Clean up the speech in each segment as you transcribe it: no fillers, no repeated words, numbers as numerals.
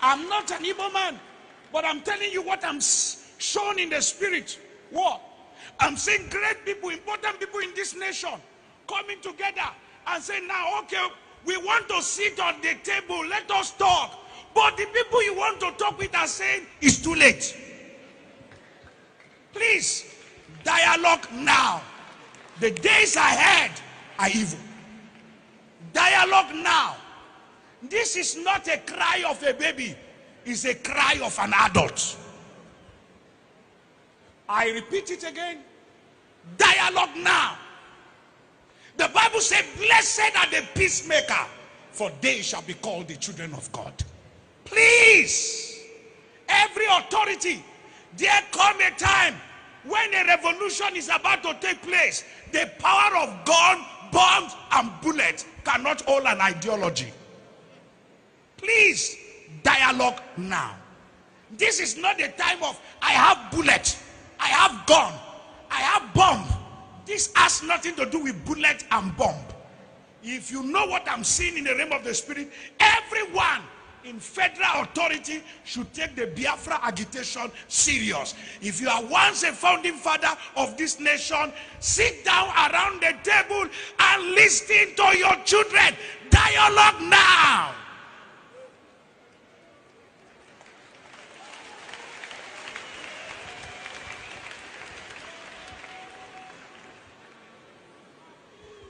I'm not an evil man, but I'm telling you what I'm shown in the spirit. What? I'm seeing great people, important people in this nation coming together and saying, now, okay, we want to sit on the table, let us talk. But the people you want to talk with are saying, it's too late. Please, dialogue now. The days ahead are evil. Dialogue now. This is not a cry of a baby. It's a cry of an adult. I repeat it again. Dialogue now. The Bible says, blessed are the peacemaker, for they shall be called the children of God. Please, every authority, there come a time when a revolution is about to take place. The power of gun, bombs, and bullets cannot hold an ideology. Please, dialogue now. This is not the time of, I have bullet, I have gun, I have bomb. This has nothing to do with bullet and bomb. If you know what I'm seeing in the realm of the spirit, everyone in federal authority should take the Biafra agitation serious. If you are once a founding father of this nation, sit down around the table and listen to your children. Dialogue now.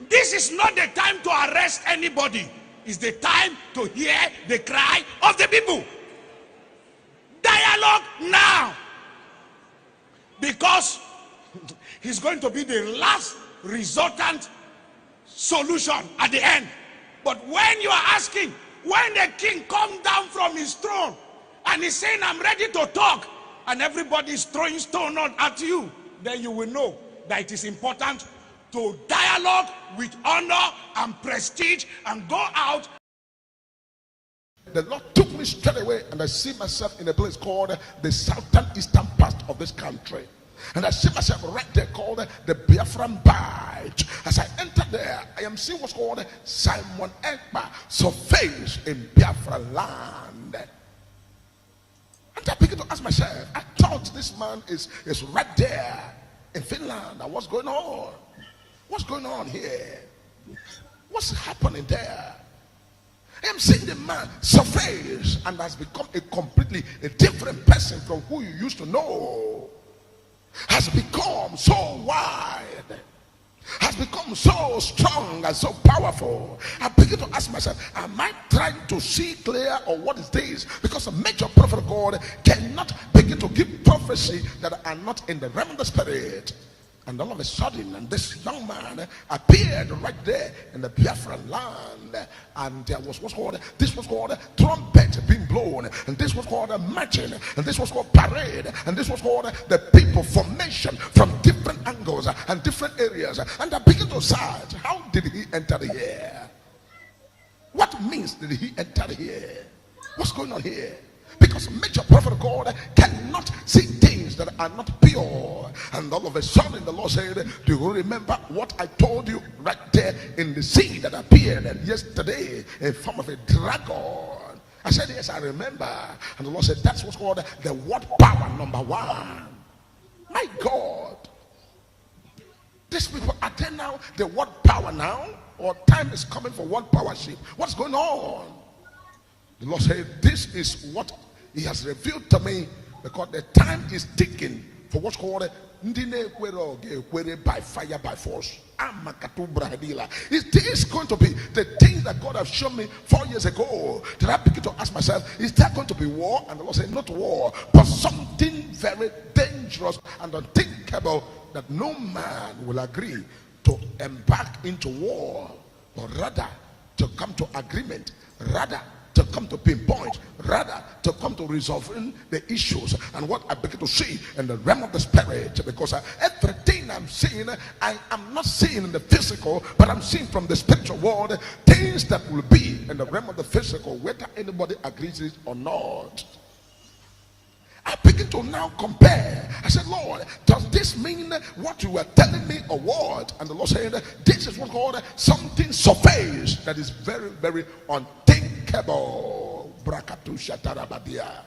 This is not the time to arrest anybody. It's the time to hear the cry of the people. Dialogue now. Because he's going to be the last resultant solution at the end. But when you are asking, when the king comes down from his throne and he's saying, I'm ready to talk, and everybody is throwing stone at you, then you will know that it is important to dialogue with honor and prestige and go out. The Lord took me straight away, and I see myself in a place called the southern eastern part of this country. And I see myself right there called the Biafran Bight. As I enter there, I am seeing what's called Simon Ekpa surveys in Biafra land. And I begin to ask myself, I thought this man is right there in Finland. And what's going on? What's going on here? What's happening there? I'm seeing the man surveys and has become a completely different person from who you used to know. Has become so wide, has become so strong and so powerful. I begin to ask myself, am I trying to see clear, or what is this? Because a major prophet of God cannot begin to give prophecy that are not in the realm of the spirit. And all of a sudden, and this young man appeared right there in the Biafran land, and there was this was called trumpet being blown, and this was called a marching, and this was called parade, and this was called the people formation from different angles and different areas. And I begin to search, how did he enter here? What means did he enter here? What's going on here? Because a major prophet of God cannot see things that are not pure. And all of a sudden the Lord said, do you remember what I told you right there in the sea that appeared yesterday in form of a dragon? I said, yes, I remember. And the Lord said, that's what's called the word power number one. My God. These people are there now, the word power now, or time is coming for one power ship. What's going on? The Lord said, this is what he has revealed to me, because the time is ticking for what's called by fire, by force. Is this going to be the things that God has shown me 4 years ago? Did I begin to ask myself, is there going to be war? And the Lord said, not war, but something very dangerous and unthinkable that no man will agree to embark into war, but rather to come to agreement, rather to come to pinpoint, rather to come to resolving the issues. And what I begin to see in the realm of the spirit, because everything I'm seeing, I am not seeing in the physical, but I'm seeing from the spiritual world things that will be in the realm of the physical, whether anybody agrees it or not. I begin to now compare. I said, Lord, does this mean what you were telling me or what? And the Lord said, this is what's called something surface that is very, very unthinkable. Brakatusha Tarabadia.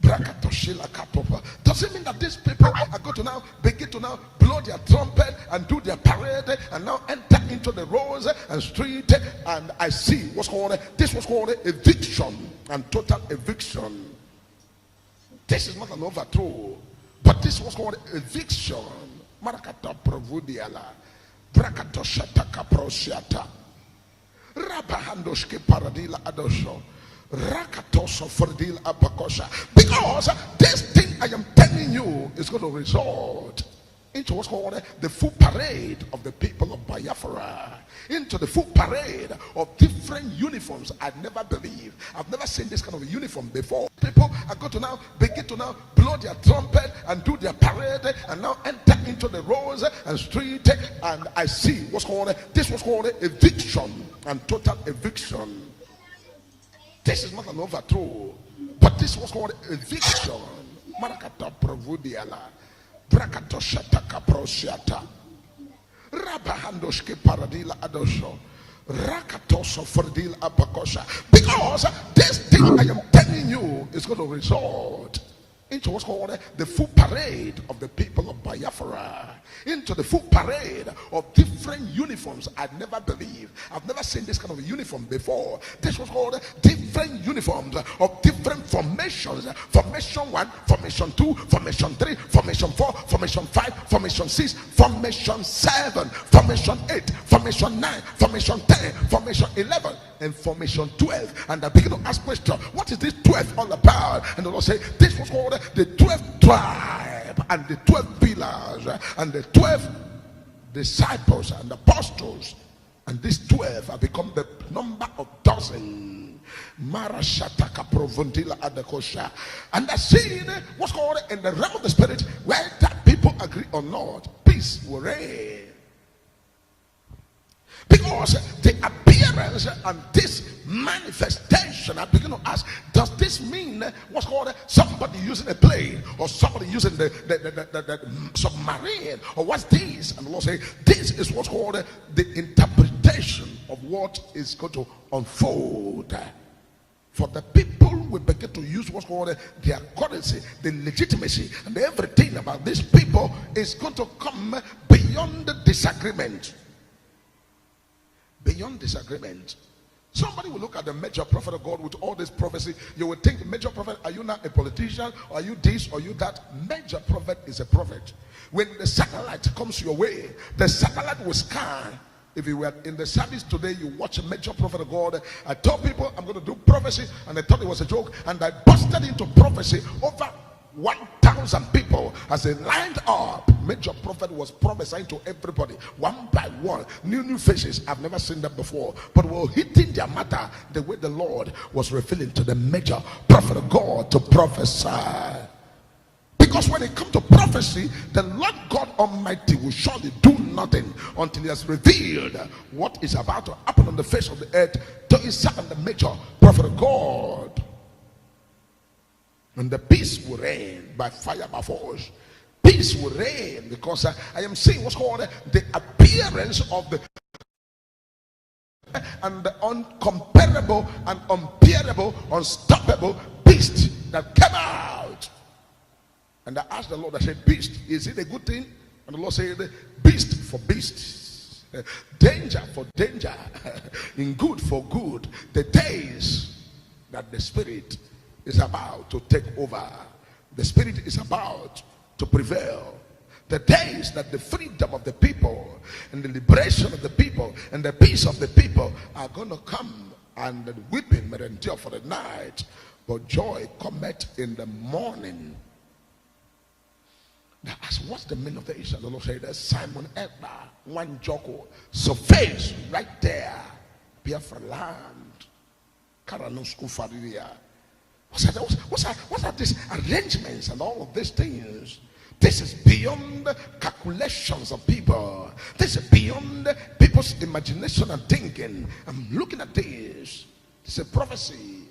Does it mean that these people are going to now begin to now blow their trumpet and do their parade and now enter into the roads and street? And I see what's called this was called eviction and total eviction. This is not an overthrow, but this was called eviction. Marakata provudiala, brakato shataka prosiata, rabahandoshke paradila adosho. Rakatoso fordil abakosha. Because this thing I am telling you is going to result into what's called the full parade of the people of Biafra, into the full parade of different uniforms. I'd never believed. I've never seen this kind of a uniform before. People are going to now begin to now blow their trumpet and do their parade and now enter into the roads and street. And I see what's called this was called eviction and total eviction. This is not an overthrow, but this was called eviction. Marakata provudiala, brakato shataka prosiata, rabahandoshke paradila adosho, rakatoso fordil abakosha. Because this thing I am telling you is going to result into what's called the full parade of the people of Biafra, into the full parade of different uniforms. I'd never believed. I've never seen this kind of a uniform before. This was called different uniforms of different formations. Formation 1, formation 2, formation 3, formation 4, formation 5, formation 6, formation 7, formation 8, formation 9, formation 10, formation 11, and formation 12. And I begin to ask questions. What is this 12 all about? And the Lord say, this was called the 12th tribe and the 12 pillars and the 12 disciples and apostles. And these 12 have become the number of dozen. Marashataka provundila adakosha. And the scene was called in the realm of the spirit, whether people agree or not, peace will reign. Because the appearance and this manifestation, I begin to ask, does this mean what's called somebody using a plane or somebody using the submarine, or what's this? And the Lord say, this is what's called the interpretation of what is going to unfold. For the people will begin to use what's called their currency, the legitimacy, and everything about these people is going to come beyond the disagreement. Beyond disagreement. Somebody will look at the major prophet of God with all this prophecy. You will think, major prophet, are you not a politician? Are you this or you that? Major prophet is a prophet. When the satellite comes your way, the satellite will scan. If you were in the service today, you watch a major prophet of God. I told people I'm going to do prophecy, and they thought it was a joke, and I busted into prophecy. Over 1,000 people as they lined up. Major prophet was prophesying to everybody one by one. New faces. I've never seen that before, but were hitting their matter the way the Lord was revealing to the major prophet of God to prophesy. Because when it comes to prophecy, the Lord God Almighty will surely do nothing until he has revealed what is about to happen on the face of the earth to his servant, the major prophet of God. And the peace will reign by fire, by force. Peace will reign, because I am seeing what's called the appearance of the and the uncomparable and unbearable, unstoppable beast that came out. And I asked the Lord, I said, beast, is it a good thing? And the Lord said, beast for beast, danger for danger, in good for good. The days that the Spirit is about to take over, the Spirit is about to prevail, the days that the freedom of the people and the liberation of the people and the peace of the people are going to come, and the weeping may endure for the night, but joy cometh in the morning. Now ask, what's the meaning of the issue? The Lord said, there's Simon Ekba, one Joko, so face right there, Biafra land, Karanosku Faridia. What are these arrangements and all of these things? This is beyond calculations of people. This is beyond people's imagination and thinking. I'm looking at this. It's a prophecy,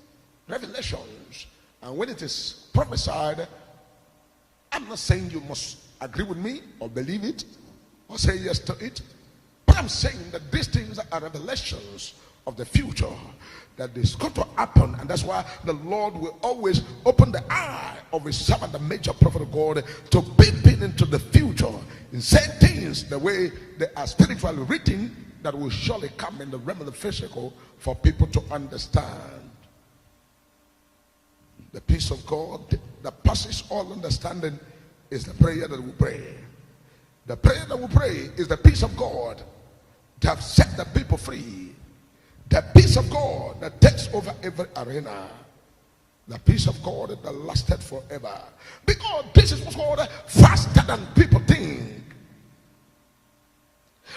revelations. And when it is prophesied, I'm not saying you must agree with me or believe it or say yes to it. But I'm saying that these things are revelations of the future that is going to happen. And that's why the Lord will always open the eye of his servant, the major prophet of God, to peep into the future and say things the way they are spiritually written that will surely come in the realm of the physical for people to understand. The peace of God that passes all understanding is the prayer that we pray. The prayer that we pray is the peace of God that have set the people free. The peace of God that takes over every arena. The peace of God that lasted forever. Because this is what's called faster than people think.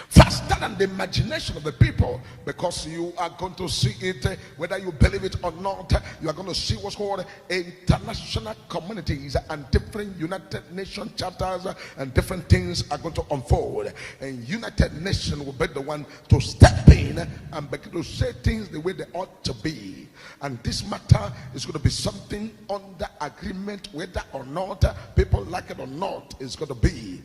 Faster than the imagination of the people, because you are going to see it, whether you believe it or not. You are going to see what's called international communities and different United Nations chapters and different things are going to unfold. And United Nations will be the one to step in and begin to say things the way they ought to be. And this matter is going to be something under agreement, whether or not people like it or not, it's going to be.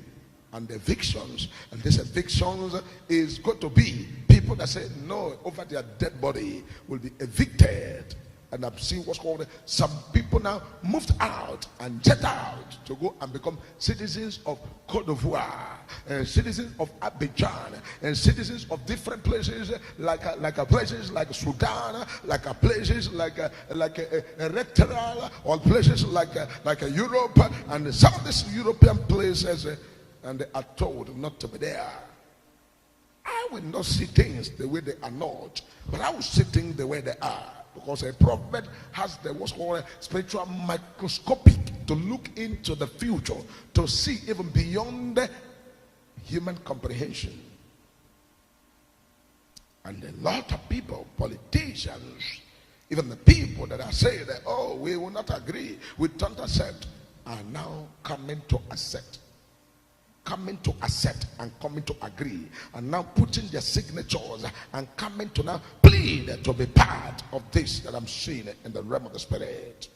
And the evictions, and this evictions is going to be people that say no over their dead body will be evicted. And I've seen what's called some people now moved out and jet out to go and become citizens of Cote d'Ivoire, and citizens of Abidjan, and citizens of different places like places like Sudan, like places like Eritrea, or places like Europe, and some of these European places. And they are told not to be there. I will not see things the way they are not, but I will see things the way they are. Because a prophet has the what's called spiritual microscopic to look into the future, to see even beyond human comprehension. And a lot of people, politicians, even the people that are saying that, oh, we will not agree, we don't accept, are now coming to accept. Coming to accept and coming to agree, and now putting their signatures and coming to now plead to be part of this that I'm seeing in the realm of the spirit.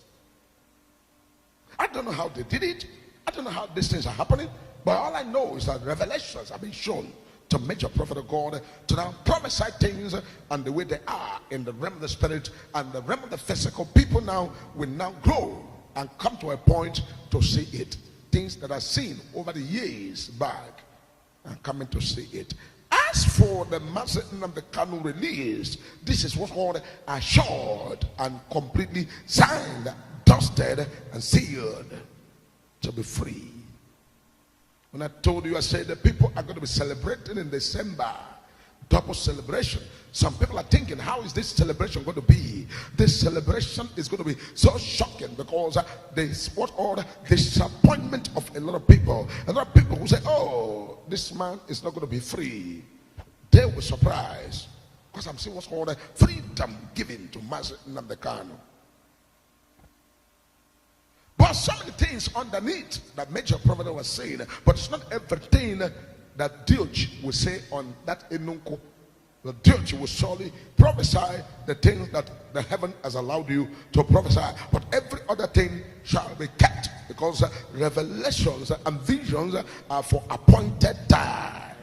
I don't know how they did it. I don't know how these things are happening, but all I know is that revelations have been shown to major prophet of God to now prophesy things and the way they are in the realm of the spirit and the realm of the physical. People now will now grow and come to a point to see it. Things that are seen over the years back and coming to see it. As for the Master of the Canon release, this is what's called assured and completely signed, dusted, and sealed to be free. When I told you, I said the people are going to be celebrating in December, double celebration. Some people are thinking, how is this celebration going to be? This celebration is going to be so shocking because there's what all the disappointment of a lot of people. A lot of people who say, oh, this man is not going to be free. They were surprised because I'm seeing what's called freedom given to Master Nnamdi. But so many things underneath that major prophet was saying, but it's not everything that Dilch will say on that Enunko. The Dilch will surely prophesy the things that the heaven has allowed you to prophesy, but every other thing shall be kept, because revelations and visions are for appointed time.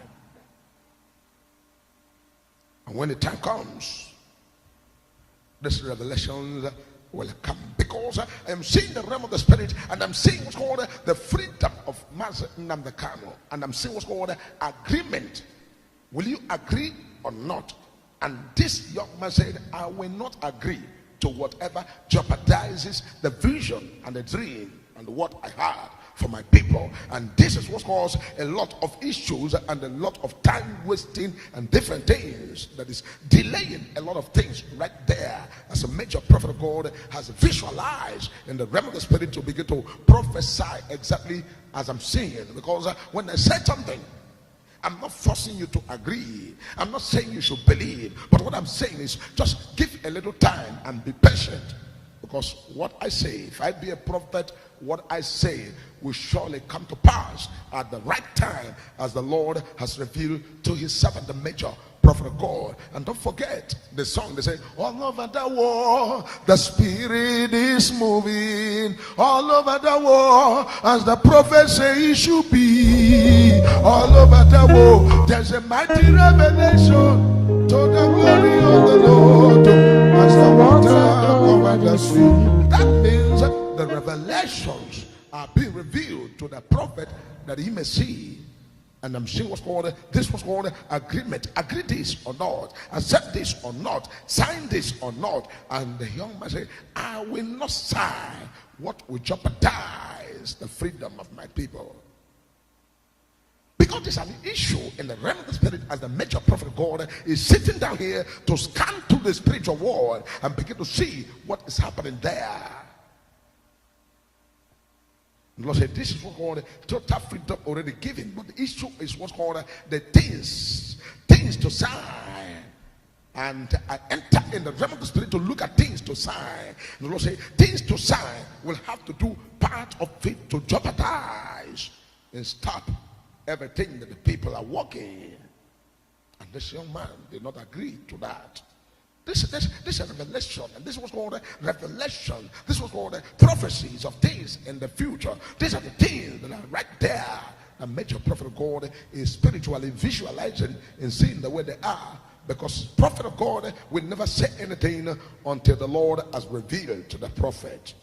And when the time comes, these revelations will come, because I am seeing the realm of the spirit, and I'm seeing what's called the freedom of Master Nnamdi Kanu, and I'm seeing what's called agreement. Will you agree or not? And this young man said, I will not agree to whatever jeopardizes the vision and the dream and what I had for my people. And this is what causes a lot of issues and a lot of time wasting and different things that is delaying a lot of things right there. As a major prophet of God has visualized in the realm of the spirit to begin to prophesy exactly as I'm seeing. Because when I say something, I'm not forcing you to agree. I'm not saying you should believe. But what I'm saying is just give a little time and be patient. Because what I say, if I be a prophet, what I say will surely come to pass at the right time, as the Lord has revealed to his servant, the major prophet of God. And don't forget the song. They say, all over the world the spirit is moving, all over the world as the prophet say it should be. All over the world there's a mighty revelation to the glory the Lord as the water over the sea. That means the revelations are being revealed to the prophet that he may see. And I'm seeing this was called agreement. Agree this or not, accept this or not, sign this or not. And the young man said, I will not sign what will jeopardize the freedom of my people. Because there's an issue in the realm of the spirit, as the major prophet of God is sitting down here to scan through the spiritual world and begin to see what is happening there. The Lord said, this is what's called total freedom already given. But the issue is what's called the things to sign. And I enter in the realm of the spirit to look at things to sign. And the Lord said, things to sign will have to do part of it to jeopardize and stop everything that the people are working. And this young man did not agree to that. This is a revelation, and this was called a revelation. This was called prophecies of things in the future. These are the things that are right there. A major prophet of God is spiritually visualizing and seeing the way they are, because prophet of God will never say anything until the Lord has revealed to the prophet.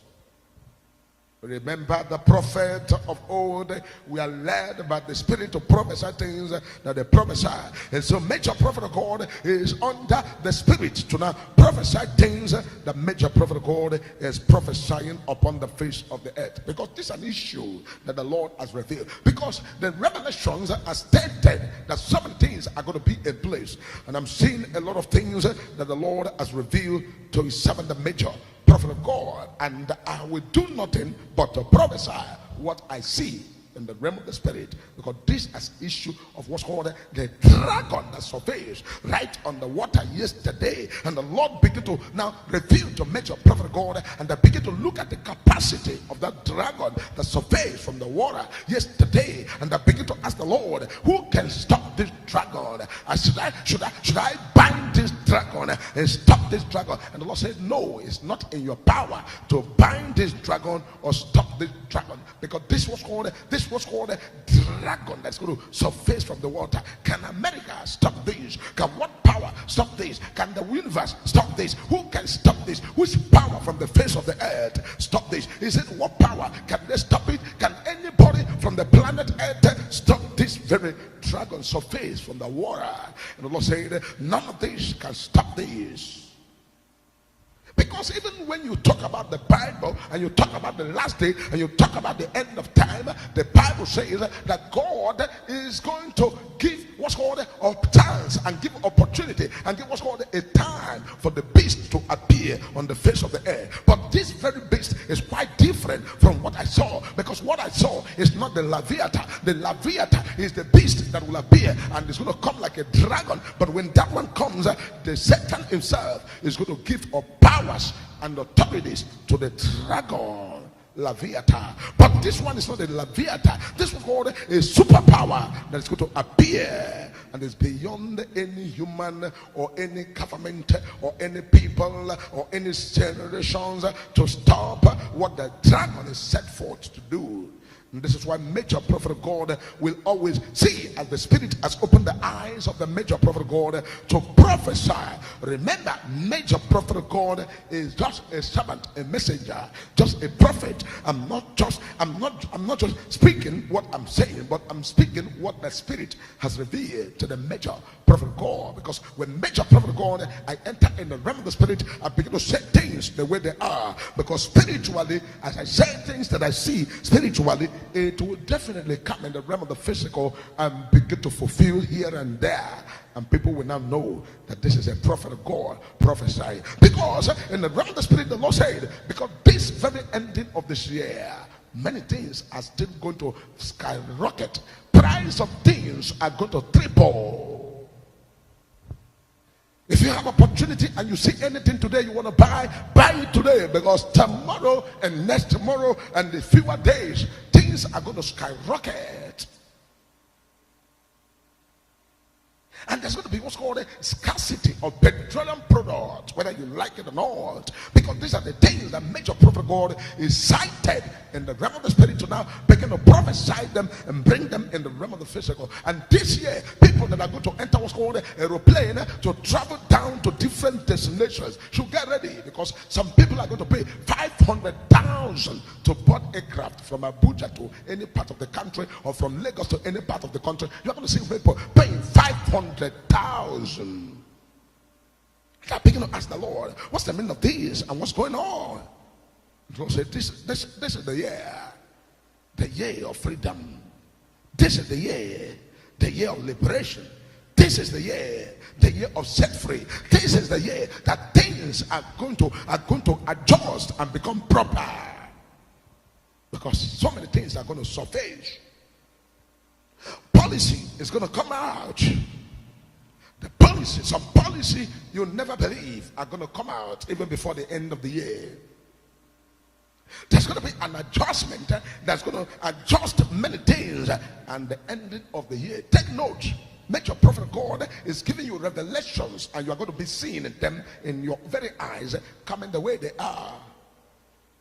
Remember the prophet of old, we are led by the spirit to prophesy things that they prophesy. And so major prophet of God is under the spirit to now prophesy things that major prophet of God is prophesying upon the face of the earth. Because this is an issue that the Lord has revealed. Because the revelations are stated that some things are going to be in place. And I'm seeing a lot of things that the Lord has revealed to his servant, the major prophet of God, and I will do nothing but to prophesy what I see in the realm of the spirit, because this is issue of what's called the dragon that surveys right on the water yesterday. And the Lord began to now reveal to major prophet of God, and they begin to look at the capacity of that dragon that surveys from the water yesterday. And they begin to ask the Lord, who can stop this dragon? Should I bind this dragon and stop this dragon? And the Lord said, no, it's not in your power to bind this dragon or stop this dragon, because this was called a dragon that's going to surface from the water. Can America stop this? Can what power stop this? Can the universe stop this? Who can stop this? Which power from the face of the earth stop this? Is it what power? Can they stop it? Can anybody from the planet earth stop this very dragon surface from the water? And the Lord said, none of this can stop this. Because even when you talk about the Bible and you talk about the last day and you talk about the end of time, the Bible says that God is going to give what's called a chance and give opportunity and give what's called a time for the beast to appear on the face of the earth. But this very beast is quite different from what I saw, because what I saw is not the Leviathan. The Leviathan is the beast that will appear and it's going to come like a dragon. But when that one comes, the Satan himself is going to give up powers and authorities to the dragon Leviathan. But this one is not a Leviathan. This was called a superpower that is going to appear and is beyond any human or any government or any people or any generations to stop what the dragon is set forth to do. And this is why major prophet of God will always see, as the spirit has opened the eyes of the major prophet of God to prophesy. Remember, major prophet of God is just a servant, a messenger, just a prophet. I'm not just speaking what I'm saying, but I'm speaking what the spirit has revealed to the major prophet of God. Because when major prophet of God, I enter in the realm of the spirit, I begin to say things the way they are. Because spiritually, as I say things that I see spiritually, it will definitely come in the realm of the physical and begin to fulfill here and there. And people will now know that this is a prophet of God prophesying. Because in the realm of the spirit, the Lord said, because this very ending of this year, many things are still going to skyrocket. Price of things are going to triple. If you have opportunity and you see anything today you want to buy it today, because tomorrow and next tomorrow and the fewer days, things are going to skyrocket. And there's going to be what's called a scarcity of petroleum products, whether you like it or not, because these are the things that major prophet God is cited in the realm of the spirit to now begin to prophesy them and bring them in the realm of the physical. And this year, people that are going to enter what's called an aeroplane to travel down to different destinations should get ready, because some people are going to pay 500,000 to board aircraft from Abuja to any part of the country, or from Lagos to any part of the country. You're going to see people paying 500,000. I begin to ask the Lord, what's the meaning of this and what's going on? God said, this is the year of freedom. This is the year of liberation. This is the year of set free. This is the year that things are going to adjust and become proper, because so many things are going to surface. Policy is going to come out. Some policy you'll never believe are going to come out even before the end of the year. There's going to be an adjustment that's going to adjust many things and the ending of the year. Take note. Make your prophet God is giving you revelations, and you are going to be seeing them in your very eyes coming the way they are.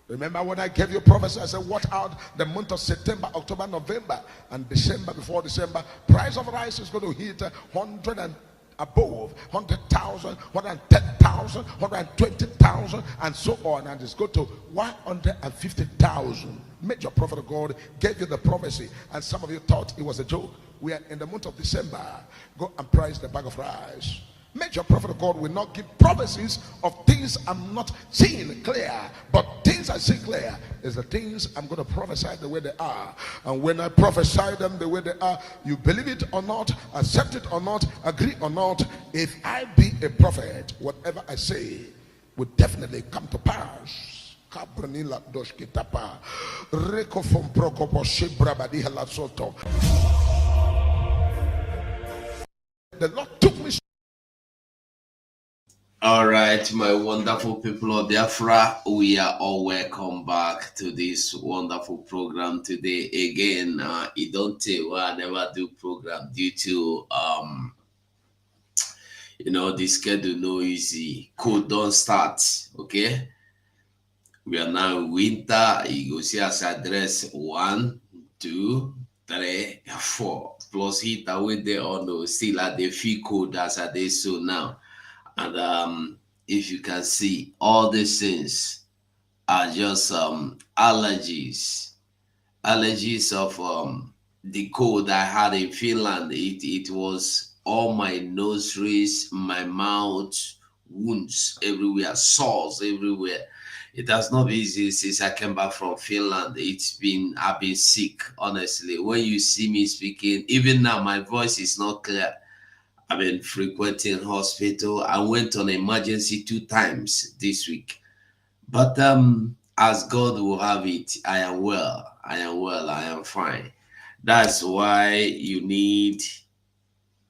Remember when I gave you prophecy, I said, watch out the month of September, October, November, and December. Before December, price of rice is going to hit 100 and above 100,000, 110,000, 120,000, and so on, and it's go to 150,000. Major prophet of God gave you the prophecy, and some of you thought it was a joke. We are in the month of December. Go and price the bag of rice. Major prophet of God will not give prophecies of things I'm not seeing clear, but things I see clear is the things I'm going to prophesy the way they are. And when I prophesy them the way they are, you believe it or not, accept it or not, agree or not, if I be a prophet, whatever I say will definitely come to pass. The Lord took me. All right, my wonderful people of Biafra, we are all welcome back to this wonderful program today. Again, it don't take well, I never do program due to the schedule no easy. Cold don't start. Okay, we are now in winter. You go see us address 1, 2, 3, 4 plus heat away there on the still at the feel cold as I did so now. And if you can see, all these things are just allergies of the cold I had in Finland. It was all my nostrils, my mouth, wounds everywhere, sores everywhere. It has not been easy since I came back from Finland. I've been sick, honestly. When you see me speaking, even now my voice is not clear. I've been frequenting hospital. I went on emergency 2 times this week. But as God will have it, I am well. I am fine. That's why you need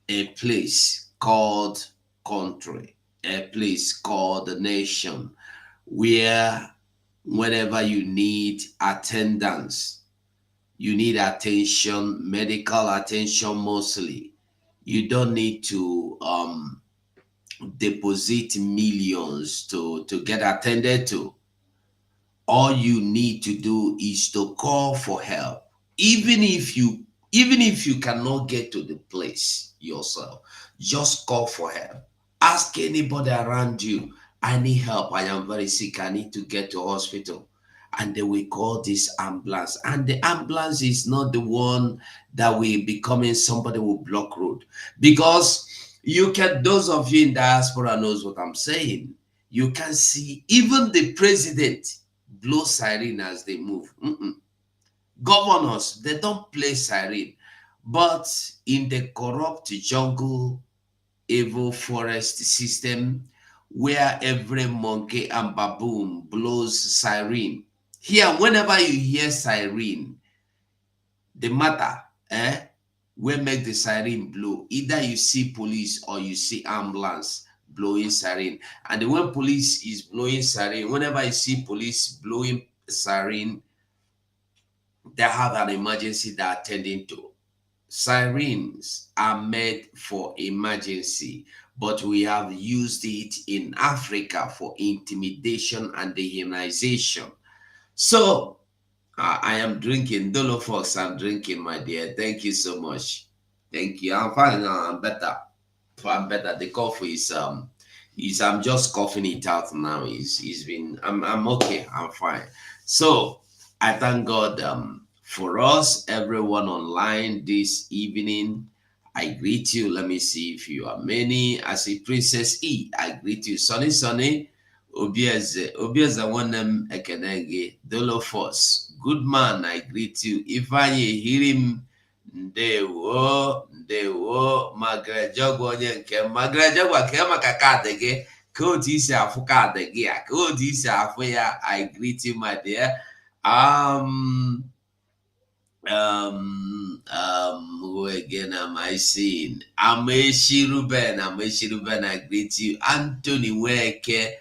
a place called country, a place called the nation, where whenever you need attendance, you need attention, medical attention mostly. You don't need to deposit millions to get attended to. All you need to do is to call for help. Even if you cannot get to the place yourself, just call for help. Ask anybody around you, I need help, I am very sick, I need to get to hospital. And they will call this ambulance. And the ambulance is not the one that will be coming, somebody will block road. Because those of you in diaspora knows what I'm saying. You can see even the president blow siren as they move. Governors, they don't play siren. But in the corrupt jungle, evil forest system, where every monkey and baboon blows siren, here, whenever you hear siren, the matter, will make the siren blow. Either you see police or you see ambulance blowing siren. And when police is blowing siren, whenever you see police blowing siren, they have an emergency they're attending to. Sirens are made for emergency, but we have used it in Africa for intimidation and dehumanization. So I am drinking Dolo Fox. I'm drinking, my dear. Thank you so much. Thank you. I'm fine now. I'm better. I'm better. The coffee is I'm just coughing it out now. It's been I'm okay. I'm fine. So I thank God for us, everyone online this evening. I greet you. Let me see if you are many. I see Princess E. I greet you. Sunny Sunny. Obieze Wanem Ekenege. Dolofos. Good man. I greet you. Ifanye Hirim. Ndewo. Ndewo. Magrejogwa onye nke Magrejogwa ka maka kaadị gị. Ka otu isi afụ kaadị gị a. Ka otu isi afụ ya. I greet you, my dear. Um, who again am I seeing? Ameshi Ruben, I greet you. Anthony Weke,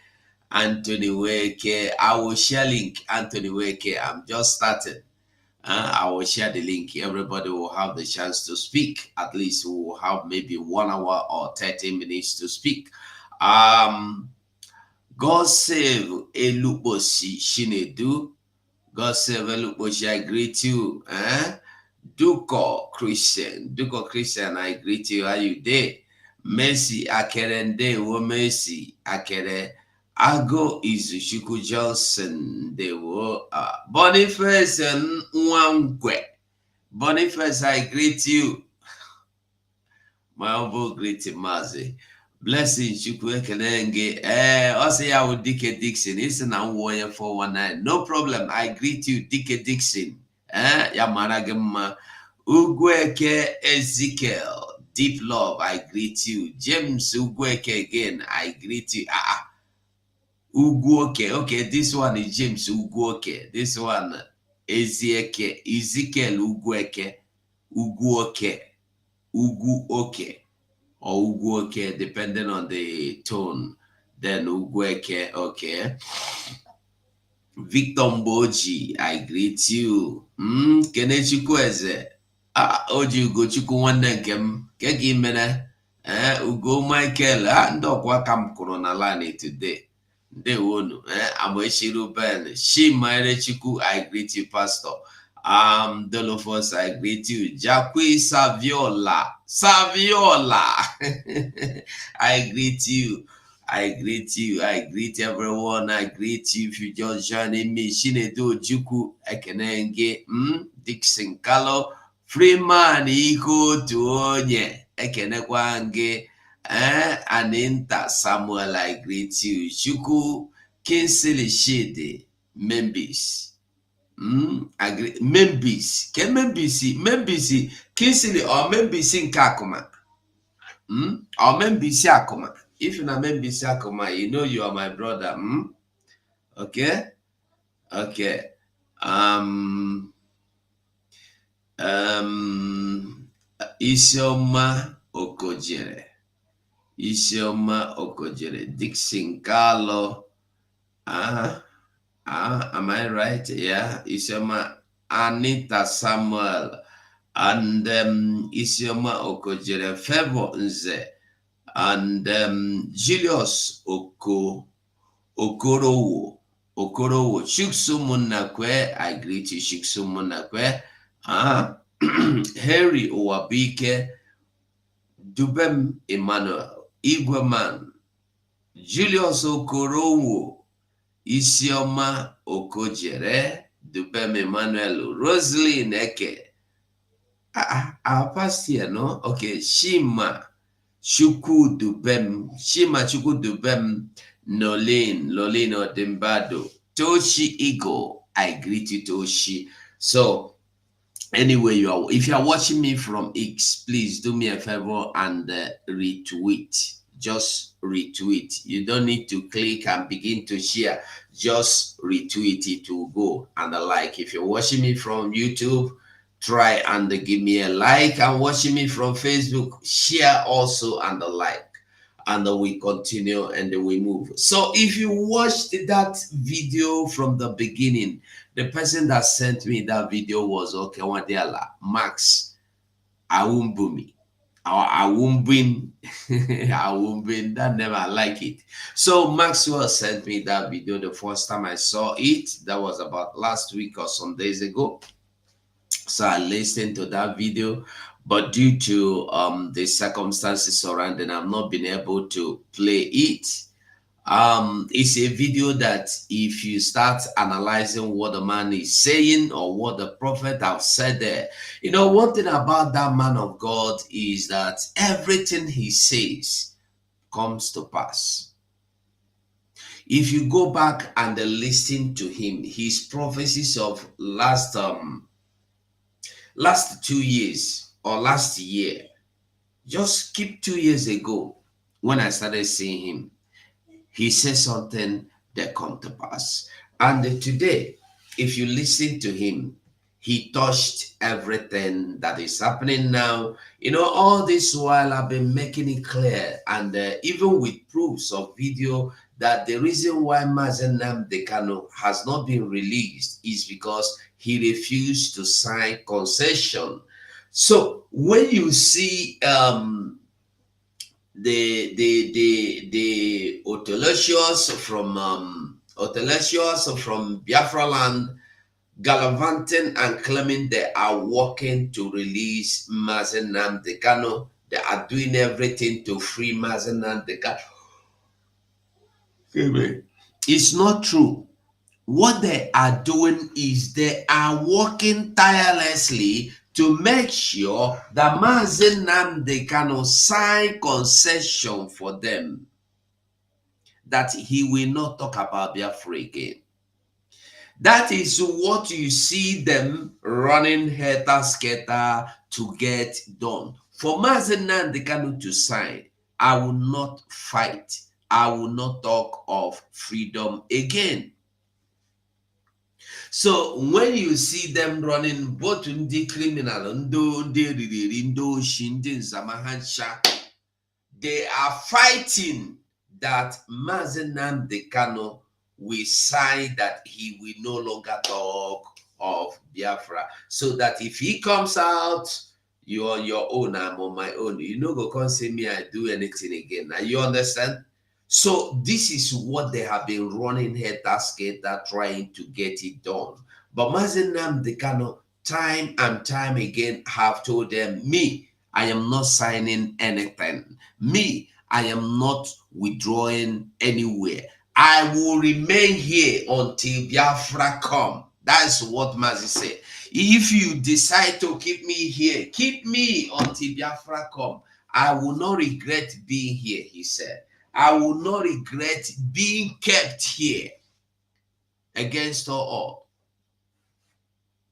I will share link. Anthony Weke, I'm just starting. I will share the link. Everybody will have the chance to speak. At least we will have maybe 1 hour or 30 minutes to speak. God save Elubosi Shinedu. God save Elubosi, I greet you. Duko Christian, I greet you. How you there? Mercy Akerende, wo Mercy Akere. Ago is Shuku Johnson, they were Boniface and Nwangwe. Boniface, I greet you. My humble greeting, Mazi. Blessing Chukwu Ekenenge. Also, I would Dike Dixon. It's an warrior 419. No problem. I greet you, Dike Dixon. Yamaragama. Ugweke Ezekiel. Deep love. I greet you. James Ugweke again. I greet you. Ugwoke. Okay, this one is James Ugwoke. This one Ezekiel Ugweke. Ugwoke. Uguoke or Uguoke, depending on the tone. Then Uguoke, okay. Victor Mboji, I greet you. Kenechukwu Oji Ugochukwu nwanne nke m. Kegi mene? Ugo Michael, ndokwa kam kwuru na line today. Ndewonu, Amechi Ruben, Chimarechukwu, I greet you, Pastor. Dolofos, I greet you. Jacqui Saviola. I greet you. I greet everyone. I greet you if you just joining me. Shinedo Juku Ekenenge. Dixon Kalo. Freeman Iko Tuonye. Ekenekwange. Aninta Samuel, I greet you. Juku Kinsley Shede. Members. Agree. Members. Can members Kinsley or members in Kakuma? Or members Yakuma. If you're not members Yakuma, you know you are my brother. Okay? Okay. Isioma Okojere. Dixon Carlo. Am I right? Yeah. Isioma Anita Samuel and Isioma Okojere Favor Nze and Julius Okorowo Shuksumunakwe. I greet you, Shuksumunakwe. Harry Owabike Dubem Emmanuel Igweman Julius Okorowo Isioma Okojere, Dubem Emmanuel, Rosaline Eke. Our past here, no? Okay, Shima Chuku Dubem, Nolene Odembado, Toshi Ego. I greet you, Toshi. So, anyway, if you are watching me from X, please do me a favor and retweet. Just retweet. You don't need to click and begin to share. Just retweet it to go and a like. If you're watching me from YouTube, try and give me a like. And watching me from Facebook, share also and a like. And then we continue and then we move. So if you watched that video from the beginning, the person that sent me that video was Okewadiala, Max Awumbumi. I won't win. I won't win. That never like it. So Maxwell sent me that video the first time I saw it. That was about last week or some days ago. So I listened to that video, but due to the circumstances surrounding, I've not been able to play it. It's a video that if you start analyzing what the man is saying or what the prophet have said there, one thing about that man of God is that everything he says comes to pass. If you go back and listen to him, his prophecies of last 2 years or last year, just keep 2 years ago when I started seeing him, he says something that come to pass. And today, if you listen to him, he touched everything that is happening now. All this while I've been making it clear, and even with proofs of video, that the reason why Mazen Nnamdi Kanu has not been released is because he refused to sign concession. So when you see the Otolesios from Biafra land gallivanting and claiming they are working to release Mazen Nnamdi Kanu. They are doing everything to free Mazen Nnamdi Kanu. It's not true. What they are doing is they are working tirelessly to make sure that Mazen Nnamdi Kanu sign concession for them, that he will not talk about Biafra again. That is what you see them running helter-skelter to get done. For Mazen Nnamdi Kanu to sign, I will not fight. I will not talk of freedom again. So when you see them running both in the criminal, they are fighting that Mazen Nnamdi Kanu will sign that he will no longer talk of Biafra. So that if he comes out, you're on your own, I'm on my own. You know, go come say me, I do anything again. Now you understand? So this is what they have been running helter-skelter trying to get it done. But Mazen Nnamdi Kanu, time and time again, have told them, me, I am not signing anything. Me, I am not withdrawing anywhere. I will remain here until Biafra come. That's what Mazi said. If you decide to keep me here, keep me until Biafra come. I will not regret being here, he said. I will not regret being kept here against all.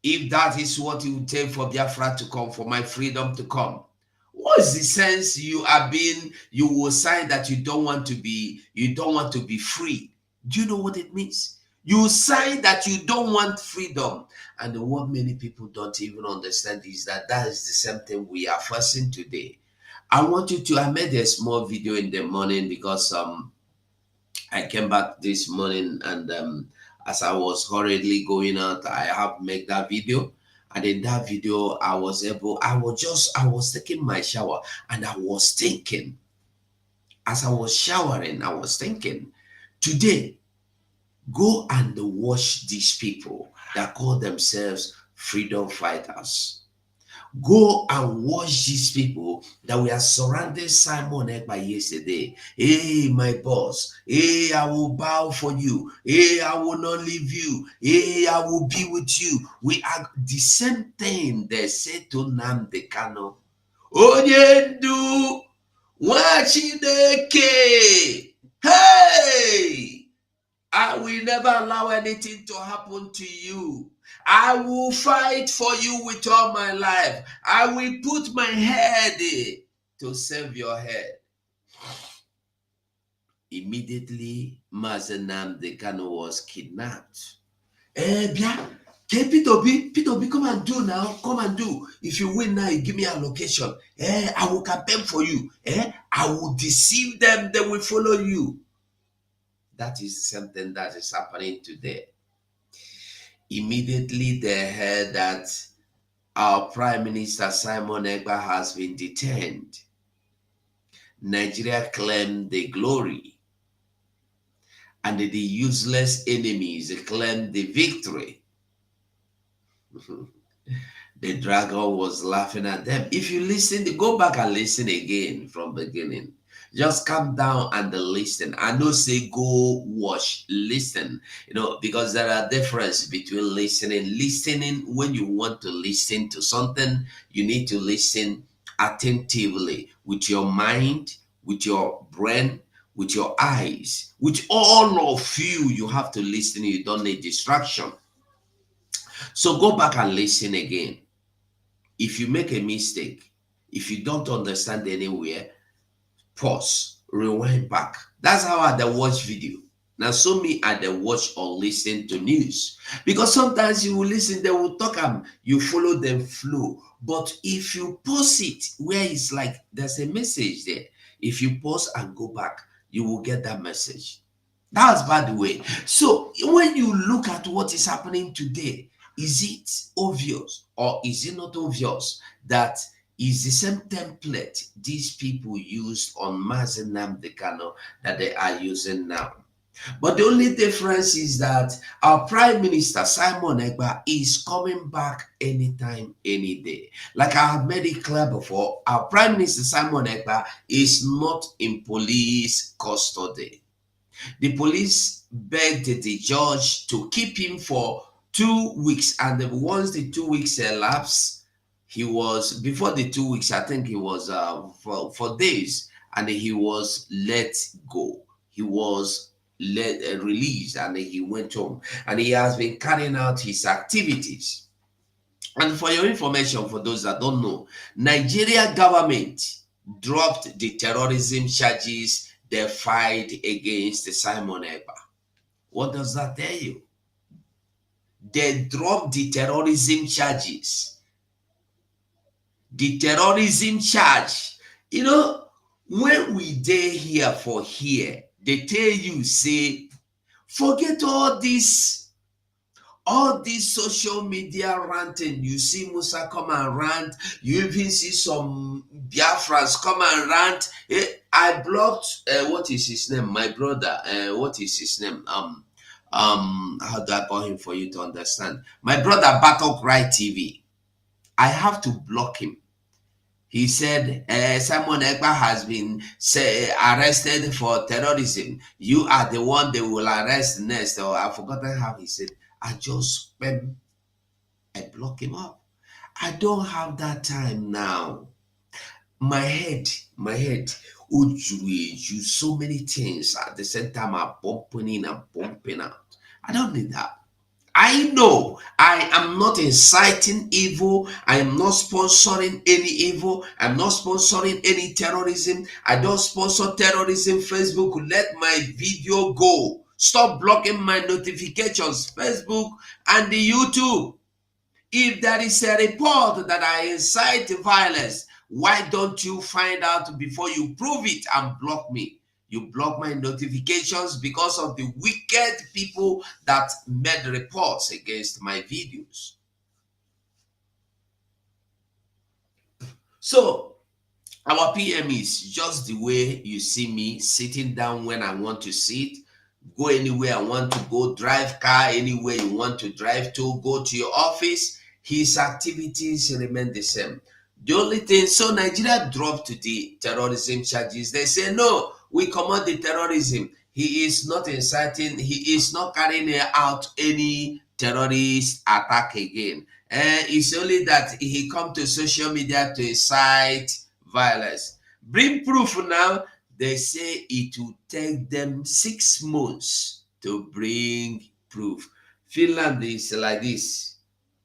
If that is what it would take for Biafra to come, for my freedom to come. What's the sense you will sign that you don't want to be free? Do you know what it means? You sign that you don't want freedom. And what many people don't even understand is that is the same thing we are facing today. I made a small video in the morning because I came back this morning, and as I was hurriedly going out, I have made that video. And in that video, I was taking my shower, and I was thinking, as I was showering, I was thinking, today, go and watch these people that call themselves freedom fighters. Go and watch these people that were surrounding Simon Ekpa yesterday. Hey, my boss. Hey, I will bow for you. Hey, I will not leave you. Hey, I will be with you. We are the same thing they said to Nnamdi Kanu. Onyendu Wachineke. Hey! I will never allow anything to happen to you. I will fight for you with all my life. I will put my head to save your head. Immediately, Mazen Nnamdi Kanu was kidnapped. Peter Obi, come and do now. Come and do. If you win now, you give me a location. I will campaign for you. I will deceive them. They will follow you. That is something that is happening today. Immediately they heard that Our Prime Minister Simon Ekpa has been detained. Nigeria claimed the glory, and the useless enemies claimed the victory. The dragon was laughing at them. If you listen, go back and listen again from beginning. Just calm down and listen. I know say go watch, listen. Because there are difference between listening. Listening, when you want to listen to something, you need to listen attentively with your mind, with your brain, with your eyes, with all of you. You have to listen. You don't need distraction. So go back and listen again. If you make a mistake, if you don't understand anywhere, pause, rewind back. That's how I watch video. Now, so me I watch or listen to news, because sometimes you will listen, they will talk, you follow them flow. But if you pause it where it's like there's a message there, if you pause and go back, you will get that message. That's by the way. So when you look at what is happening today, is it obvious or is it not obvious that is the same template these people used on Mazi Nnamdi Kanu that they are using now? But the only difference is that our Prime Minister Simon Ekpa is coming back anytime, any day. Like I have made it clear before, our Prime Minister Simon Ekpa is not in police custody. The police begged the judge to keep him for 2 weeks, and once the 2 weeks elapsed, he was, before the 2 weeks, I think he was for days, and he was let go. He was released, and he went home, and he has been carrying out his activities. And for your information, for those that don't know, Nigeria government dropped the terrorism charges they filed against Simon Ekpa. What does that tell you? They dropped the terrorism charges. The terrorism charge. When we dey here for here, they tell you, say, forget all this social media ranting. You see Musa come and rant. You even see some Biafrans come and rant. I blocked, what is his name? My brother, what is his name? How do I call him for you to understand? My brother, Battle Cry TV. I have to block him. He said, Simon Ekpa has been arrested for terrorism. You are the one they will arrest next. Or I've forgotten how he said. I just spam and block him up. I don't have that time now. My head, you so many things at the same time are bumping in and bumping out. I don't need that. I know I am not inciting evil. I am not sponsoring any evil. I'm not sponsoring any terrorism. I don't sponsor terrorism. Facebook, let my video go. Stop blocking my notifications, Facebook and the YouTube. If there is a report that I incite violence, why don't you find out before you prove it and block me? You block my notifications because of the wicked people that made reports against my videos. So our PM is just the way you see me sitting down when I want to sit, go anywhere I want to go, drive car anywhere you want to drive to, go to your office. His activities remain the same. The only thing, so Nigeria dropped the terrorism charges. They say, no, we command the terrorism. He is not inciting, he is not carrying out any terrorist attack again. And it's only that he come to social media to incite violence. Bring proof now. They say it will take them 6 months to bring proof. Finland is like this.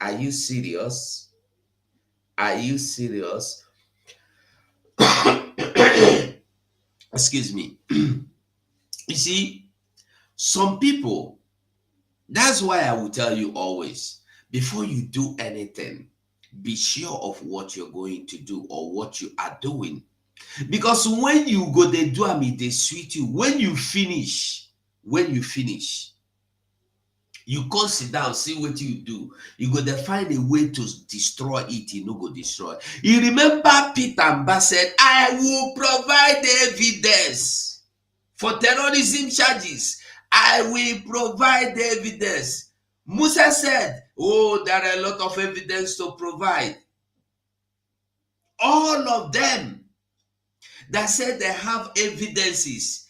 Are you serious? Are you serious? Excuse me. You see, some people, that's why I will tell you always, before you do anything, be sure of what you're going to do or what you are doing. Because when you go, they do they sweet you. When you finish, You can't sit down, see what you do. You go to find a way to destroy it, you no go destroy. You remember Peter Mba said, I will provide evidence for terrorism charges. I will provide evidence. Musa said, oh, there are a lot of evidence to provide. All of them that said they have evidences,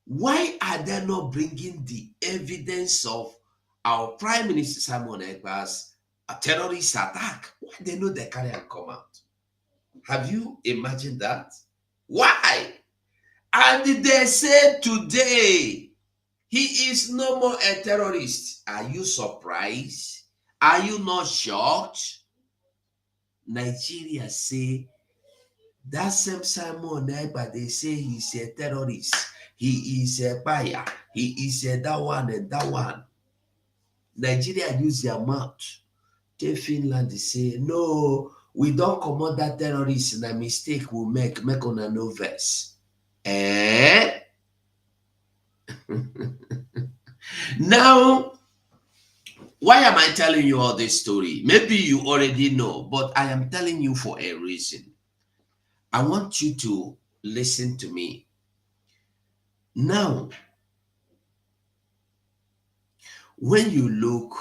why are they not bringing the evidence of our Prime Minister Simon Ekpa's a terrorist attack? Why they know they carry and come out? Have you imagined that? Why? And they say today he is no more a terrorist. Are you surprised? Are you not shocked? Nigeria say that same Simon Ekpa, they say he's a terrorist. He is a buyer. He is a that one and that one. Nigeria use their mouth. Tell Finland, they say, no, we don't command that terrorist. And a mistake we'll make on a no verse. Now, why am I telling you all this story? Maybe you already know, but I am telling you for a reason. I want you to listen to me. Now, when you look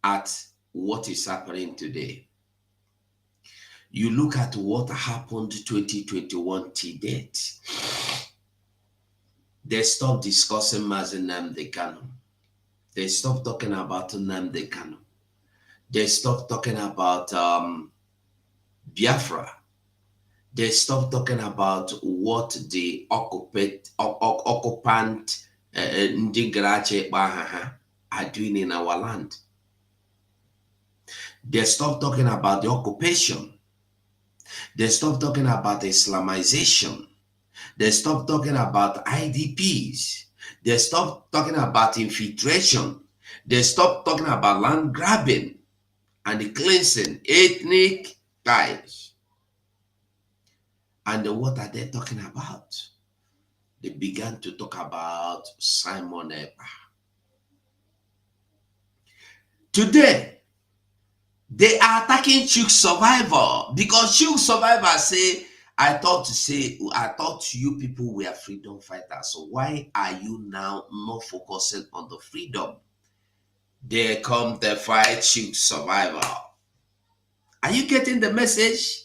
at what is happening today, you look at what happened 2021 to date. They stopped discussing Mazi Nnamdi Kanu. They stopped talking about Nnamdi Kanu. They stopped talking about Biafra. They stopped talking about what the occupant are doing in our land. They stopped talking about the occupation. They stopped talking about Islamization. They stopped talking about IDPs. They stopped talking about infiltration. They stopped talking about land grabbing and the cleansing, ethnic ties. And what are they talking about? They began to talk about Simon Ekpa. Today, they are attacking Chuk Survivor because Chuk Survivor say, I thought you people were freedom fighters. So why are you now not focusing on the freedom? They come to fight Chuk Survivor. Are you getting the message?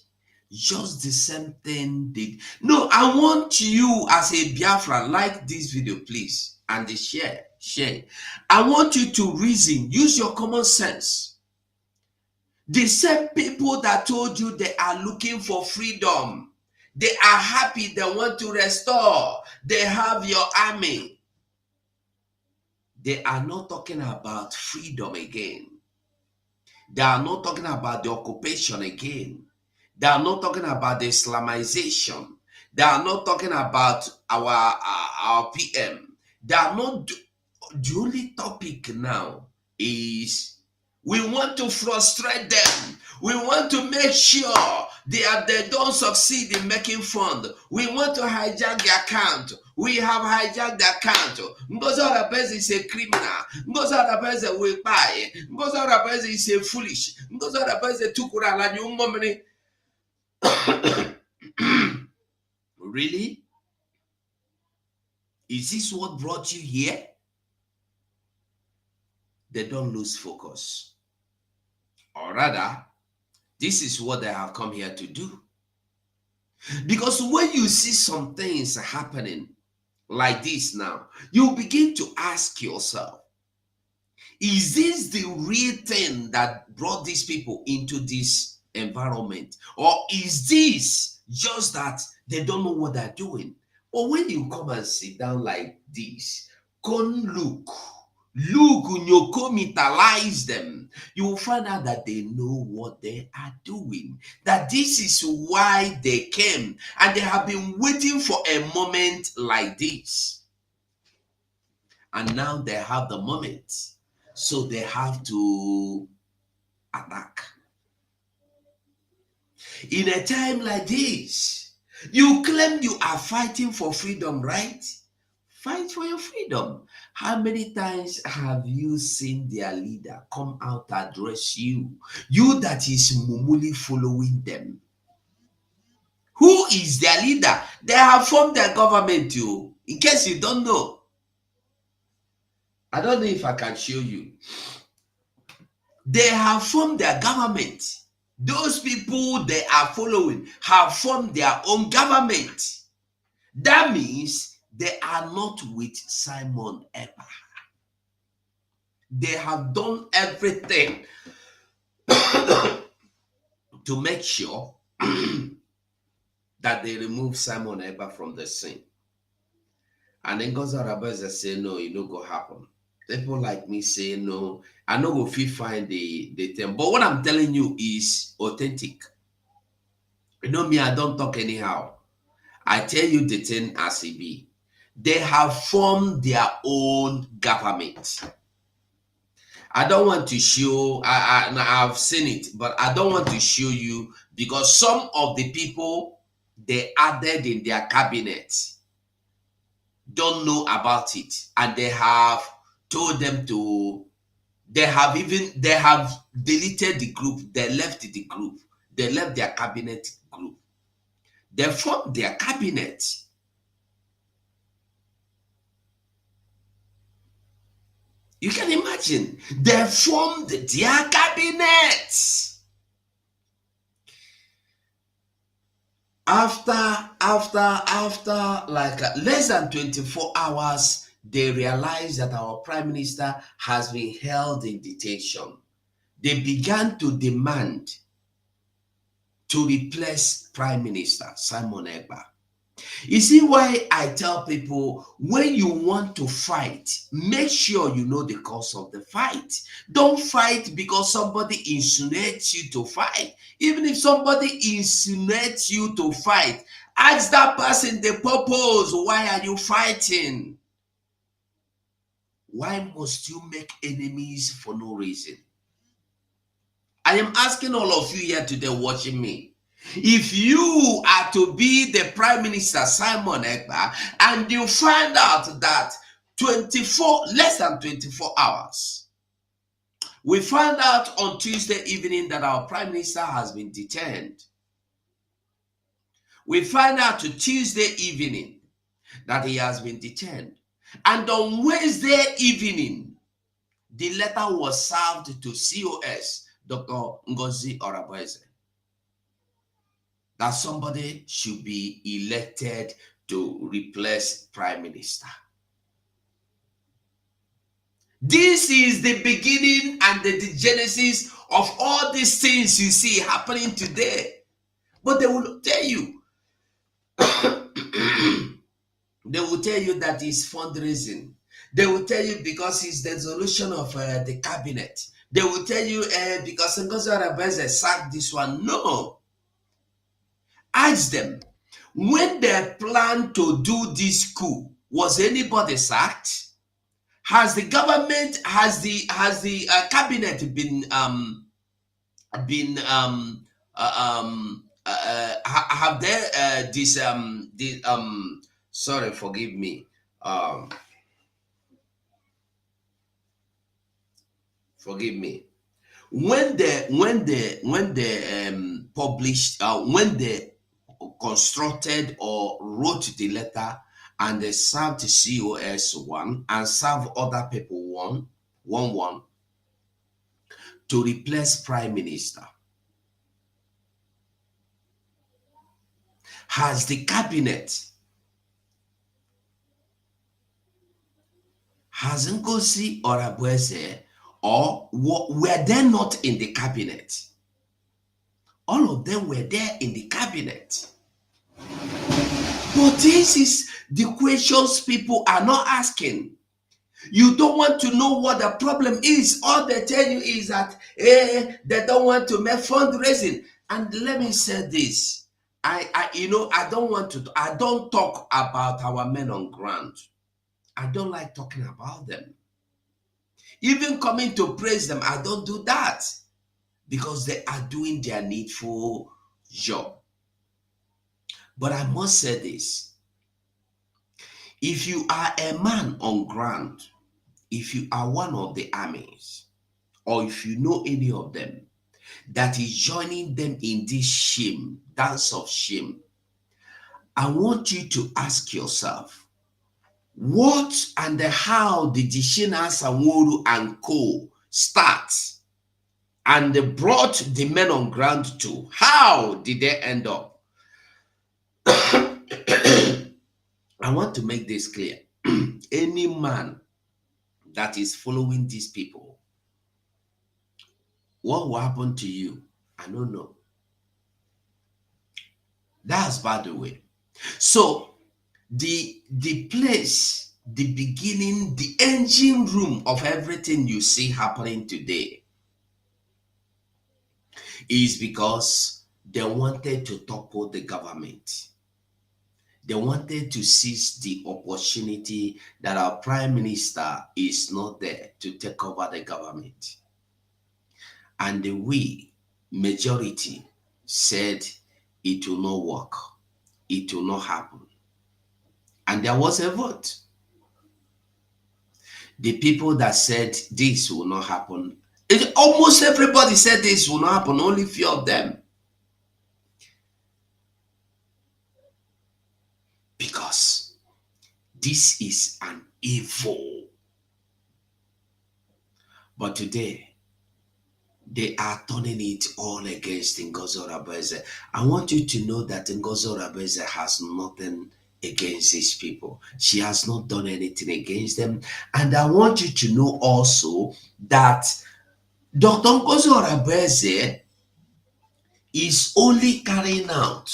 Just the same thing did. No, I want you as a Biafra, like this video, please, and share. I want you to reason, use your common sense. The same people that told you they are looking for freedom, they are happy, they want to restore, they have your army. They are not talking about freedom again. They are not talking about the occupation again. They are not talking about the Islamization. They are not talking about our PM. They are not. The only topic now is we want to frustrate them. We want to make sure they don't succeed in making fund. We want to hijack the account. We have hijacked the account. Ngozi person is a criminal. Ngozi person will buy. Ngozi person is a foolish. Ngozi person tukura la nyumomini. Really? Is this what brought you here? They don't lose focus. Or rather, this is what they have come here to do. Because when you see some things happening like this now, you begin to ask yourself, is this the real thing that brought these people into this environment? Or is this just that they don't know what they're doing? Or when you come and sit down like this, come look, nyoko-metalize them, you will find out that they know what they are doing. That this is why they came, and they have been waiting for a moment like this. And now they have the moment, so they have to attack. In a time like this, you claim you are fighting for freedom, right? Fight for your freedom. How many times have you seen their leader come out to address you? You that is mumuli following them. Who is their leader? They have formed their government too. In case you don't know. I don't know if I can show you. They have formed their government. Those people they are following have formed their own government. That means they are not with Simon Eber. They have done everything to make sure that they remove Simon Eber from the scene. And then God's Arabas say, no, it no go happen. People like me say, no, I know go fit find the thing. But what I'm telling you is authentic. You know me, I don't talk anyhow. I tell you the thing as it be. They have formed their own government. I don't want to show, I've seen it, but I don't want to show you because some of the people they added in their cabinet don't know about it. And they have told them to, they have deleted the group, they left the group, they left their cabinet group. They formed their cabinet. You can imagine, they formed their cabinet. After like less than 24 hours, they realized that our prime minister has been held in detention. They began to demand to replace Prime Minister Simon Ekpa. You see why I tell people, when you want to fight, make sure you know the cause of the fight. Don't fight because somebody insinuates you to fight. Even if somebody insinuates you to fight, ask that person the purpose. Why are you fighting? Why must you make enemies for no reason? I am asking all of you here today watching me. If you are to be the Prime Minister Simon Ekpa and you find out that less than 24 hours, we found out on Tuesday evening that our Prime Minister has been detained. We find out to Tuesday evening that he has been detained. And on Wednesday evening, the letter was served to COS, Dr. Ngozi Oraboeze, that somebody should be elected to replace Prime Minister. This is the beginning and the genesis of all these things you see happening today. But they will tell you, they will tell you that it's fundraising. They will tell you because it's the resolution of the cabinet. They will tell you because Ngozi Oraboeze sacked this one. No. Ask them, when they plan to do this coup, was anybody sacked? Has the government, has the cabinet been have there sorry, forgive me, forgive me. When they published, when they constructed or wrote the letter and they served COS one and served other people one to replace Prime Minister, has the cabinet, has Ngozi Oraboeze, or were they not in the cabinet? All of them were there in the cabinet. But this is the questions people are not asking. You don't want to know what the problem is. All they tell you is that they don't want to make fundraising. And let me say this. I don't talk about our men on ground. I don't like talking about them. Even coming to praise them, I don't do that. Because they are doing their needful job. But I must say this. If you are a man on ground, if you are one of the armies, or if you know any of them that is joining them in this shame, dance of shame, I want you to ask yourself, what and how did the Shina Sanworu and Co. start? And they brought the men on ground too. How did they end up? I want to make this clear. Any man that is following these people, what will happen to you? I don't know. That's by the way. So the place, the beginning, the engine room of everything you see happening today is because they wanted to topple the government. They wanted to seize the opportunity that our prime minister is not there to take over the government. And we, majority, said it will not work. It will not happen. And there was a vote. The people that said this will not happen, almost everybody said this will not happen, only few of them. Because this is an evil. But today, they are turning it all against Ngozi Orebeze. I want you to know that Ngozi Orebeze has nothing against these people. She has not done anything against them. And I want you to know also that Dr. Ngozi Orebeze is only carrying out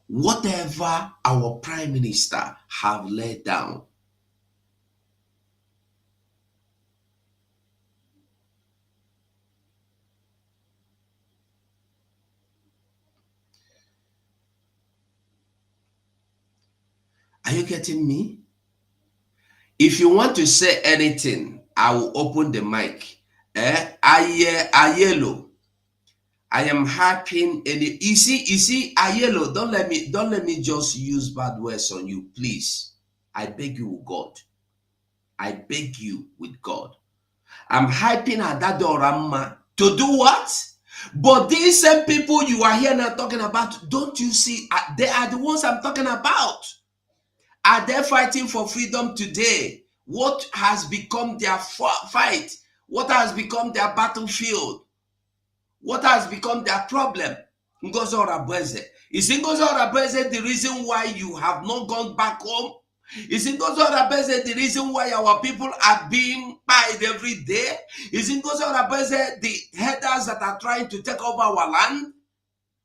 whatever our prime minister have laid down. Are you getting me? If you want to say anything, I will open the mic. Ayelo. I am happy. You see, Ayelo, don't let me just use bad words on you, please. I beg you with God. I beg you with God. I'm hyping Adadorama to do what? But these same people you are here now talking about, don't you see? They are the ones I'm talking about. Are they fighting for freedom today? What has become their fight? What has become their battlefield? What has become their problem? Ngozi Orebeze. Is Ngozi Orebeze the reason why you have not gone back home? Is Ngozi Orebeze the reason why our people are being pied every day? Is Ngozi Orebeze the headers that are trying to take over our land?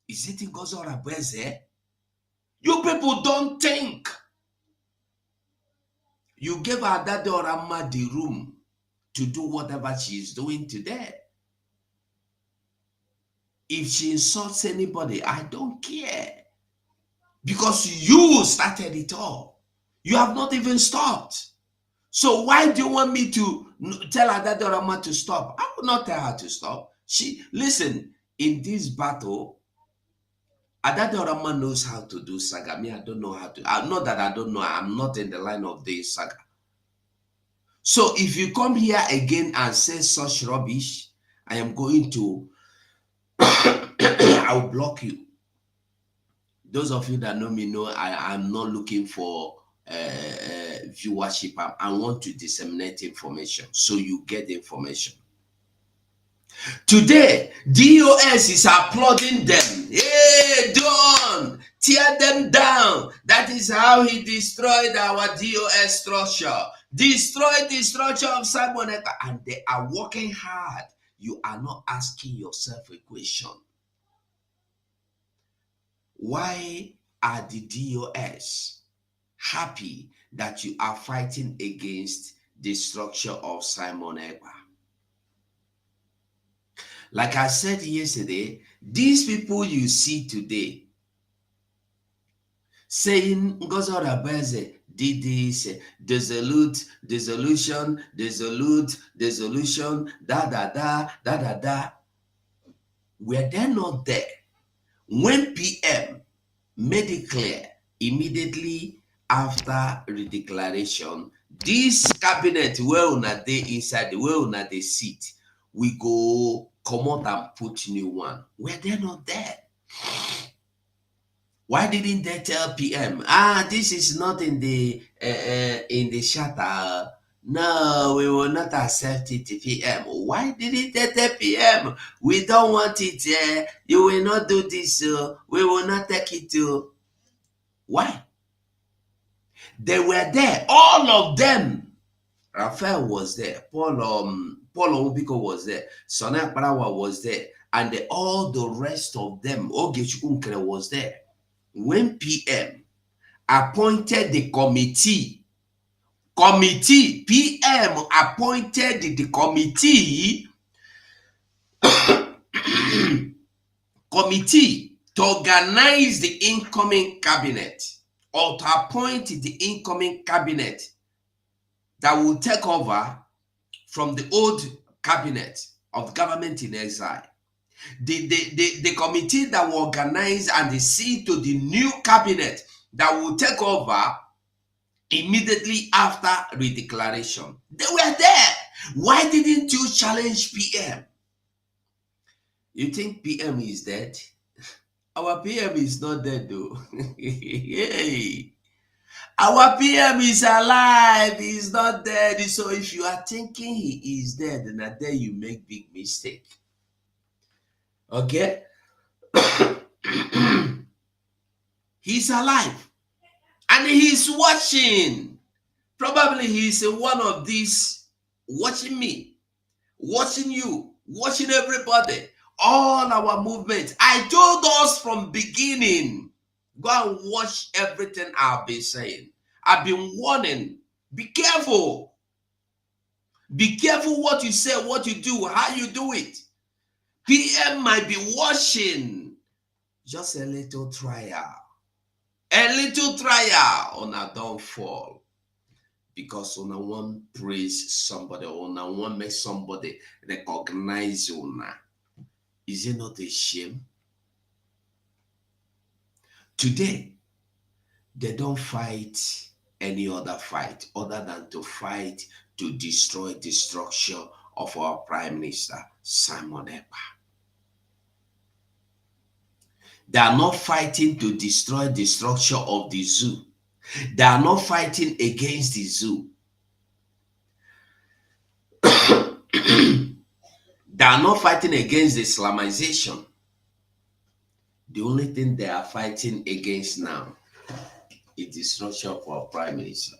Is it Ngozi Orebeze? You people don't think. You gave Adadorama the room to do whatever she is doing today. If she insults anybody, I don't care. Because you started it all. You have not even stopped. So why do you want me to tell Adadorama to stop? I will not tell her to stop. Listen, in this battle, Adadorama knows how to do saga. Me, I don't know how to. Not that I don't know. I'm not in the line of this saga. So if you come here again and say such rubbish, I am going to, I'll block you. Those of you that know me know I'm not looking for viewership. I want to disseminate information so you get the information. Today, DOS is applauding them. Hey, Don, tear them down. That is how he destroyed our DOS structure. Destroyed the structure of Simon Ekpa. And they are working hard. You are not asking yourself a question. Why are the DOS happy that you are fighting against the structure of Simon Ekpa? Like I said yesterday, these people you see today saying Ngozi Orebeze did this, dissolution, da. Were they not there when PM made it clear immediately after redeclaration, this cabinet where una dey inside, the way una dey sit, we go comot and put new one. Were they not there? Why didn't they tell PM? This is not in the charter. No, we will not accept it, PM. Why didn't they tell PM? We don't want it. You will not do this. We will not take it. Why? They were there, all of them. Raphael was there. Paul Obiko was there. Sonny Parawa was there, and all the rest of them. Ogechukunkere was there. When PM appointed the committee, PM appointed the committee to organize the incoming cabinet, or to appoint the incoming cabinet that will take over from the old cabinet of government in exile. The committee that will organize and see to the new cabinet that will take over immediately after redeclaration. They were there. Why didn't you challenge PM? You think PM is dead? Our PM is not dead though. Hey. Our PM is alive. He's not dead. So if you are thinking he is dead, then there you make big mistake. Okay? He's alive. And he's watching. Probably he's one of these watching me, watching you, watching everybody, all our movements. I told us from beginning, go and watch everything I've been saying. I've been warning. Be careful. Be careful what you say, what you do, how you do it. PM might be watching. Just a little trial. A little trial on a downfall. Because on a one praise somebody, on a one make somebody recognize you. Is it not a shame? Today, they don't fight any other fight other than to fight to destroy the structure of our Prime Minister, Simon Ekpa. They are not fighting to destroy the structure of the zoo. They are not fighting against the zoo. They are not fighting against the Islamization. The only thing they are fighting against now is the structure of our Prime Minister,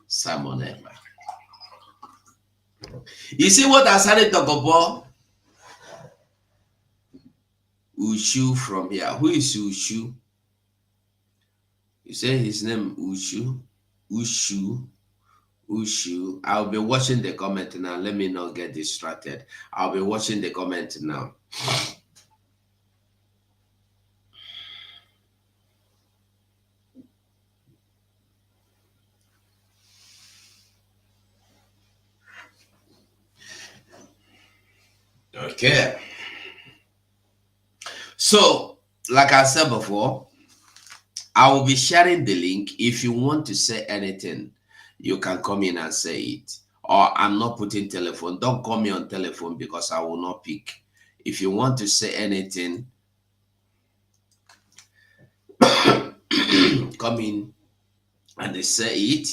Simon Ekpa. You see what I started to talk about? Ushu from here. Who is Ushu? You say his name Ushu? Ushu. I'll be watching the comment now. Let me not get distracted. I'll be watching the comment now. Okay. So, like I said before, I will be sharing the link. If you want to say anything, you can come in and say it. Or I'm not putting telephone. Don't call me on telephone because I will not pick. If you want to say anything, come in and say it.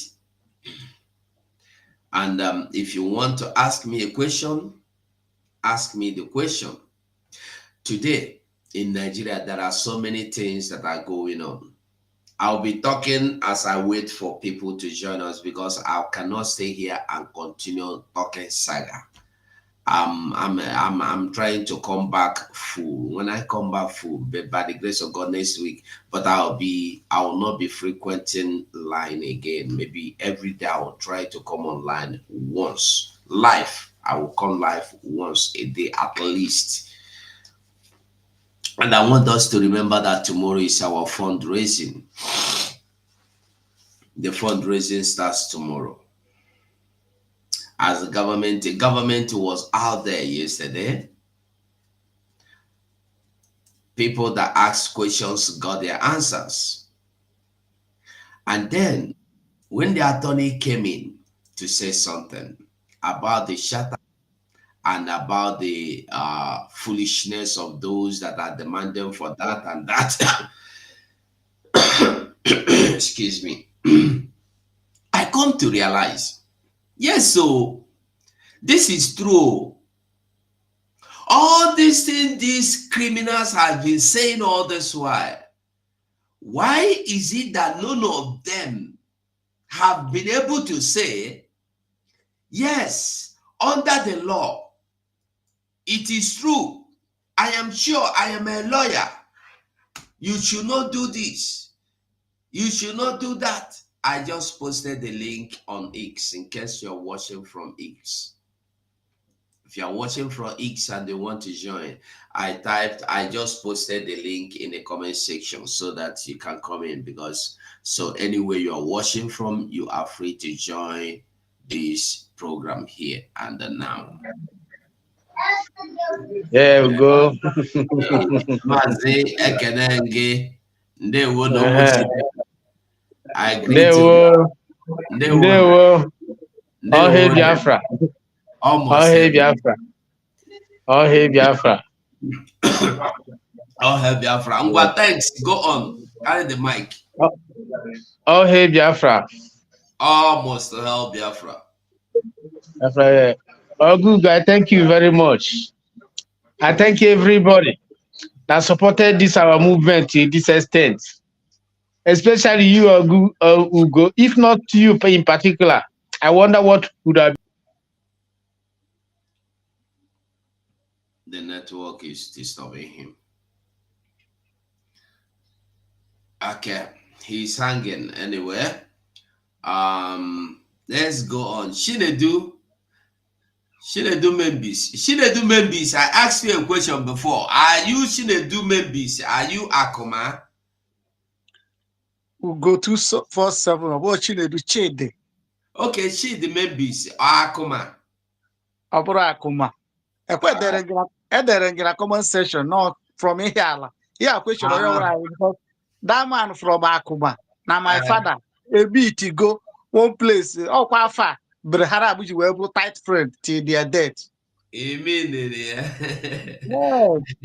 And if you want to ask me a question, ask me the question. Today in Nigeria, there are so many things that are going on. I'll be talking as I wait for people to join us because I cannot stay here and continue talking saga. I'm trying to come back full. When I come back full, by the grace of God next week, but I will not be frequenting line again. Maybe every day I will try to come online once. Live. I will come live once a day at least. And I want us to remember that tomorrow is our fundraising. The fundraising starts tomorrow. As the government was out there yesterday. People that asked questions got their answers. And then when the attorney came in to say something about the shatter and about the foolishness of those that are demanding for that and that, excuse me, I come to realize, yes, so this is true. All these things these criminals have been saying all this while. Why is it that none of them have been able to say, yes, under the law, it is true. I am sure, I am a lawyer. You should not do this. You should not do that. I just posted the link on X in case you're watching from X. If you're watching from X and they want to join, I just posted the link in the comment section so that you can come in, because so anywhere you are watching from, you are free to join this program here and now. There we go. Mazi Ekenenge, Ndewo no Uh-huh. I greet There you. were, Ndewo. all hey Biafra. Almost. All hey Biafra. All hey Biafra. All hey Biafra. Ngwa, thanks. Go on. Carry the mic. All hey Biafra. Almost hell Biafra. Biafra. Oh, good guy. Thank you very much. I thank everybody that supported this our movement to this extent. Especially you, Ugo. If not you in particular, I wonder what would have. The network is disturbing him. Okay, he's hanging anywhere. Let's go on. Shinedu Membis. I asked you a question before. Are you Shinedu Membis? Are you Akuma? We'll go 247. What Chinedu Chede? Okay, the Membis. Akuma. Abura Akuma. Edere comment section, not from Ihala. Yeah, question because that man from Akuma. Now my father, a bit go one place, oh, quite far. But Harabuji were able tight friend till their death. Amen. Yeah,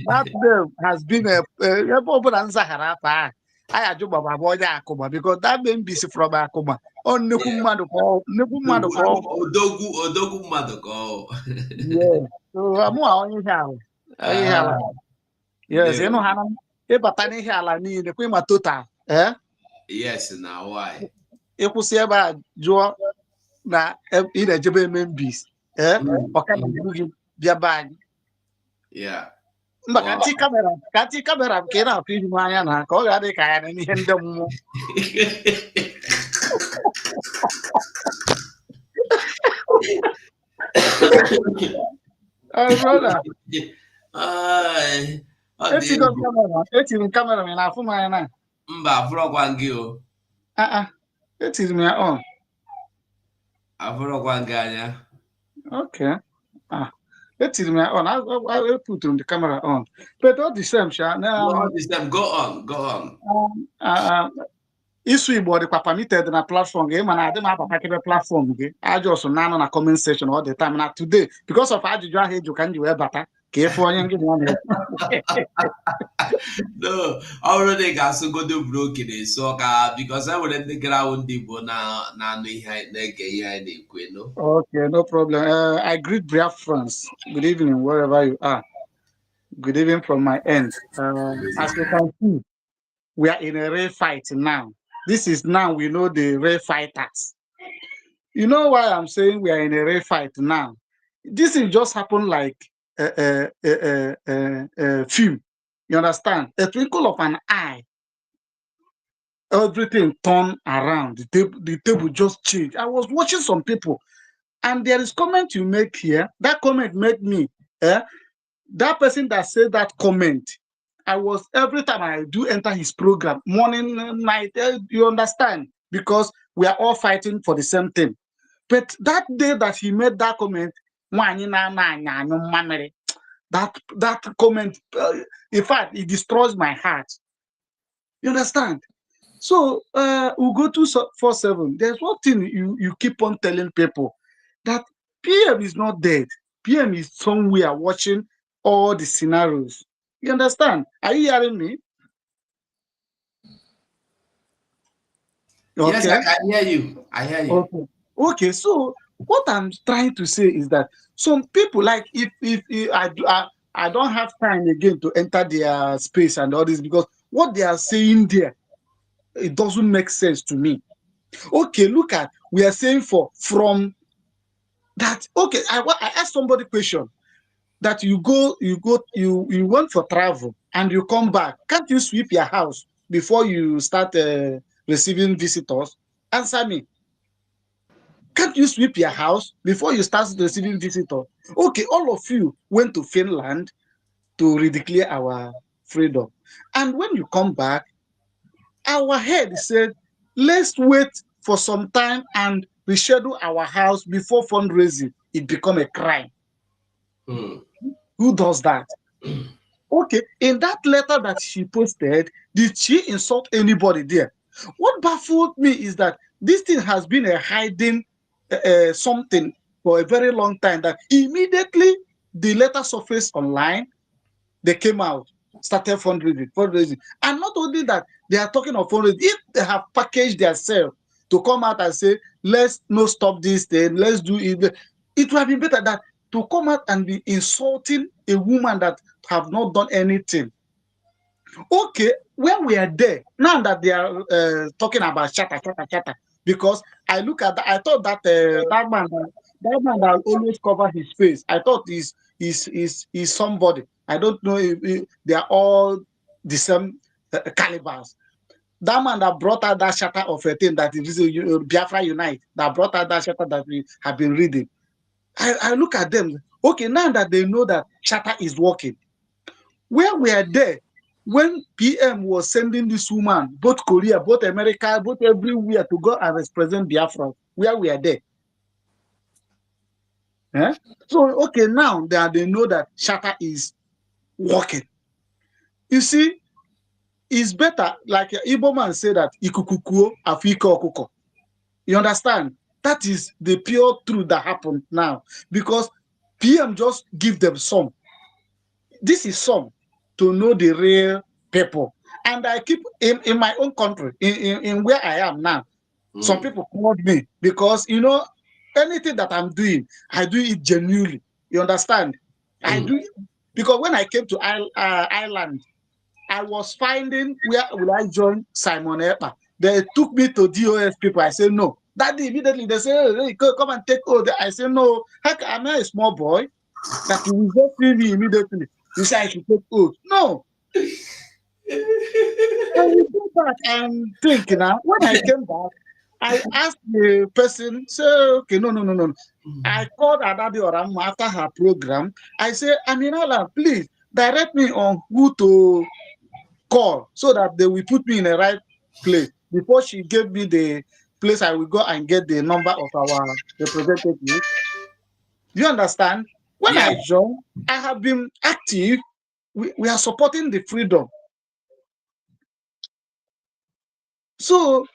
that name has been a Sahara. I had to Baba boy Akuma because that name is from Akuma. Oh, Nukumado, Nukumado. Odogu Madoko. Yeah. So I'm on here. Yes, you know how if Batani Hala need the Queen Matuta, eh? Yes, now why? If you see about Joe na in a Jebe members, eh? Okay, be a bag. Yeah. But can't see camera, cannot feed my Anna, call the kind and hand them. Brother, it's in camera, and I for my Mba, Frogwangio. It is me own. Afrogwanganya. Okay. It is my own. I'll put on the camera on. But all the same, Sha. Go on. Issue about the permitted na platform game, and I don't have a particular platform. I just now on a comment section all the time. Now today, because of how you hate, you can do better. Careful, you get one. No, already got so good to broken it. So, because I wouldn't think around the bona, now, no. Okay, no problem. I greet Biafrans. Good evening, wherever you are. Good evening from my end. As you can see, we are in a real fight now. This is now we know the real fighters. You know why I'm saying we are in a real fight now? This will just happen like a film. You understand? A twinkle of an eye. Everything turned around. The table just changed. I was watching some people, and there is comment you make here. That comment made me. That person that said that comment, I was every time I do enter his program, morning, night, you understand? Because we are all fighting for the same thing. But that day that he made that comment, that comment, in fact, it destroys my heart. You understand? So we'll go to 47. There's one thing you keep on telling people that PM is not dead. PM is somewhere watching all the scenarios. You understand? Are you hearing me? Yes, Okay. I can hear you. I hear you. Okay. Okay. So what I'm trying to say is that some people, like, if I don't have time again to enter their space and all this, because what they are saying there, it doesn't make sense to me. Okay, look at, we are saying from that. Okay, I asked somebody question that you went for travel and you come back. Can't you sweep your house before you start receiving visitors? Answer me. Can't you sweep your house before you start receiving visitors? Okay, all of you went to Finland to redeclare our freedom. And when you come back, our head said, let's wait for some time and reschedule our house before fundraising. It become a crime. Hmm. Who does that? Okay, in that letter that she posted, did she insult anybody there? What baffled me is that this thing has been a hiding something for a very long time. That immediately the letter surfaced online, they came out, started fundraising. And not only that, they are talking of fundraising. If they have packaged themselves to come out and say, let's not stop this thing, let's do it, it would have been better that to come out and be insulting a woman that have not done anything. Okay, when we are there, now that they are talking about shatter, shatter, shatter, because I look at that, I thought that that man that always cover his face, I thought is somebody. I don't know if they are all the same calibers. That man that brought out that shatter of a thing that is Biafra Unite, that brought out that shatter that we have been reading. I look at them. Okay, now that they know that shatter is working, where we are there, when PM was sending this woman, both Korea, both America, both everywhere to go and represent Biafra, where we are there. Eh? So, okay, now that they know that Shaka is working. You see, it's better, like Igbo man say that, ikukukuo afiko okuko. You understand? That is the pure truth that happened now. Because PM just give them some. This is some to know the real people. And I keep in my own country, in where I am now, some Hmm. people called me because anything that I'm doing, I do it genuinely. You understand? I Hmm. do it because when I came to Ireland, I was finding where will I join Simon Epa. They took me to DOS people. I said no. That day immediately they say, hey, come and take over. I said no. Heck, I'm not a small boy that you will just see me immediately. You say I should take oath. No. I will go back and think now. When I came back, I asked the person, say, okay, no, no, no, no. I called Adadi Oram after her program. I said, Aminala, please direct me on who to call so that they will put me in the right place. Before she gave me the place, I will go and get the number of our representative. You understand? When Yeah. I joined, I have been active. We are supporting the freedom. So,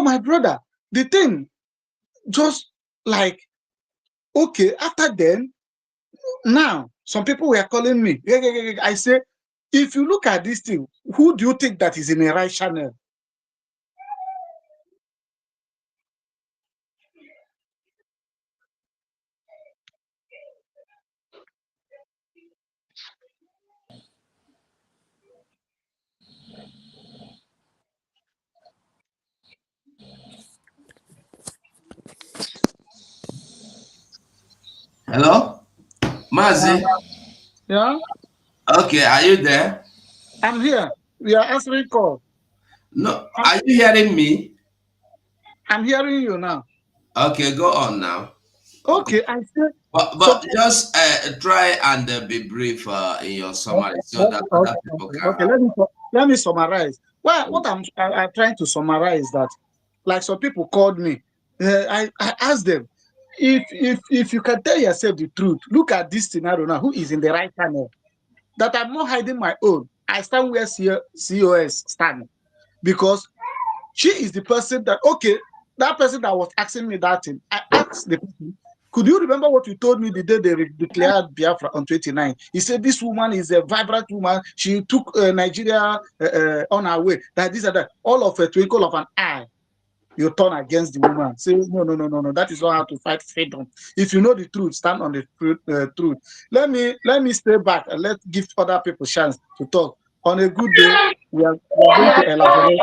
my brother, the thing just like, okay, after then, now some people were calling me. Yeah, yeah, yeah, yeah. I say, if you look at this thing, who do you think that is in the right channel? Hello, Uh, Mazi. yeah, Okay, are you there? I'm here. We are answering call. No, I'm, are you hearing me? I'm hearing you now. Okay, go on now. Okay, I said, But so just try and be brief in your summary okay, so okay, that other okay, people okay, can okay. have. Let me summarize. Well, what I'm trying to summarize that, like some people called me, I asked them, if you can tell yourself the truth, look at this scenario now. Who is in the right channel? That I'm not hiding my own. I stand where COS stand, because she is the person that, okay, that person that was asking me that thing. I asked the person, could you remember what you told me the day they declared Biafra on 29? He said, this woman is a vibrant woman. She took Nigeria on her way. That this and that. All of a twinkle of an eye, you turn against the woman. Say, no, no, no, no, no. That is not how to fight freedom. If you know the truth, stand on the truth. Let me stay back and let give other people chance to talk. On a good day, we are going to elaborate.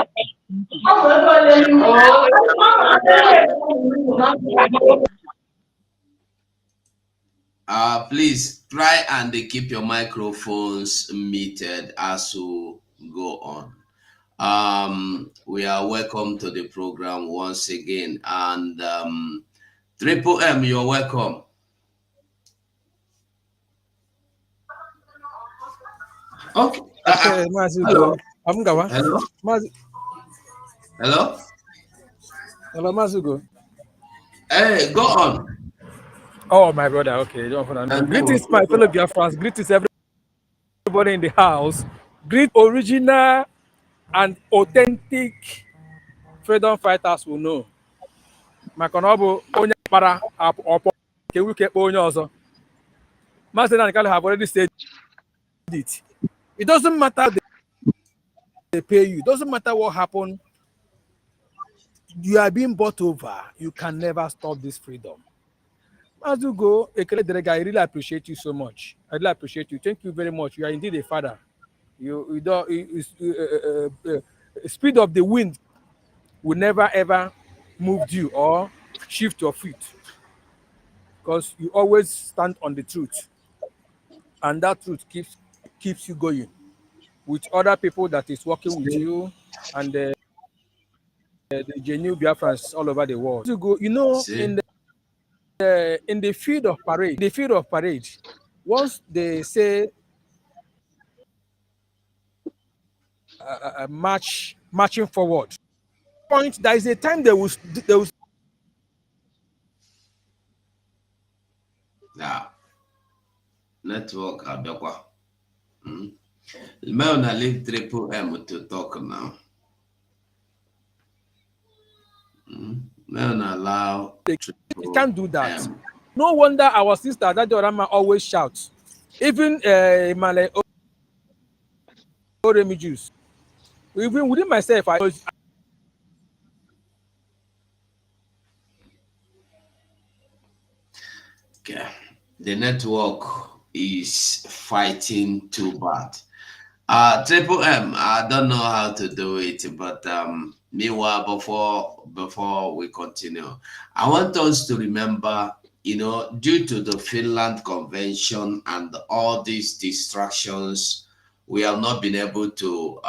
Please try and keep your microphones muted as we go on. We are welcome to the program once again, and Triple M, you're welcome. Okay. Hello. Hello. Hello. Hello, Mazugo. Hey, go on. Oh, my brother. Okay, don't know. Greetings, my fellow Biafrans. Greetings, everybody in the house. Greet original and authentic freedom fighters will know. Makonobu onye para opo ke we keep onye ozo. Master and Kali have already said it. It doesn't matter they pay you. It doesn't matter what happened. You are being bought over. You can never stop this freedom. As you go, I really appreciate you so much. I really appreciate you. Thank you very much. You are indeed a father. You don't. Speed of the wind will never ever move you or shift your feet, because you always stand on the truth, and that truth keeps you going with other people that is working with you, and the genuine Biafrans all over the world. You go, in the field of parade, once they say marching forward, point there is a time they will network abekwa. May I leave Triple M to talk now? May I allow they can't do that. No wonder our sister that Dorama always shouts. Even Malay Oremi Jews. Even within myself, I always. Okay. The network is fighting too bad. Triple M, I don't know how to do it, but meanwhile, before we continue, I want us to remember, due to the Finland Convention and all these distractions, we have not been able to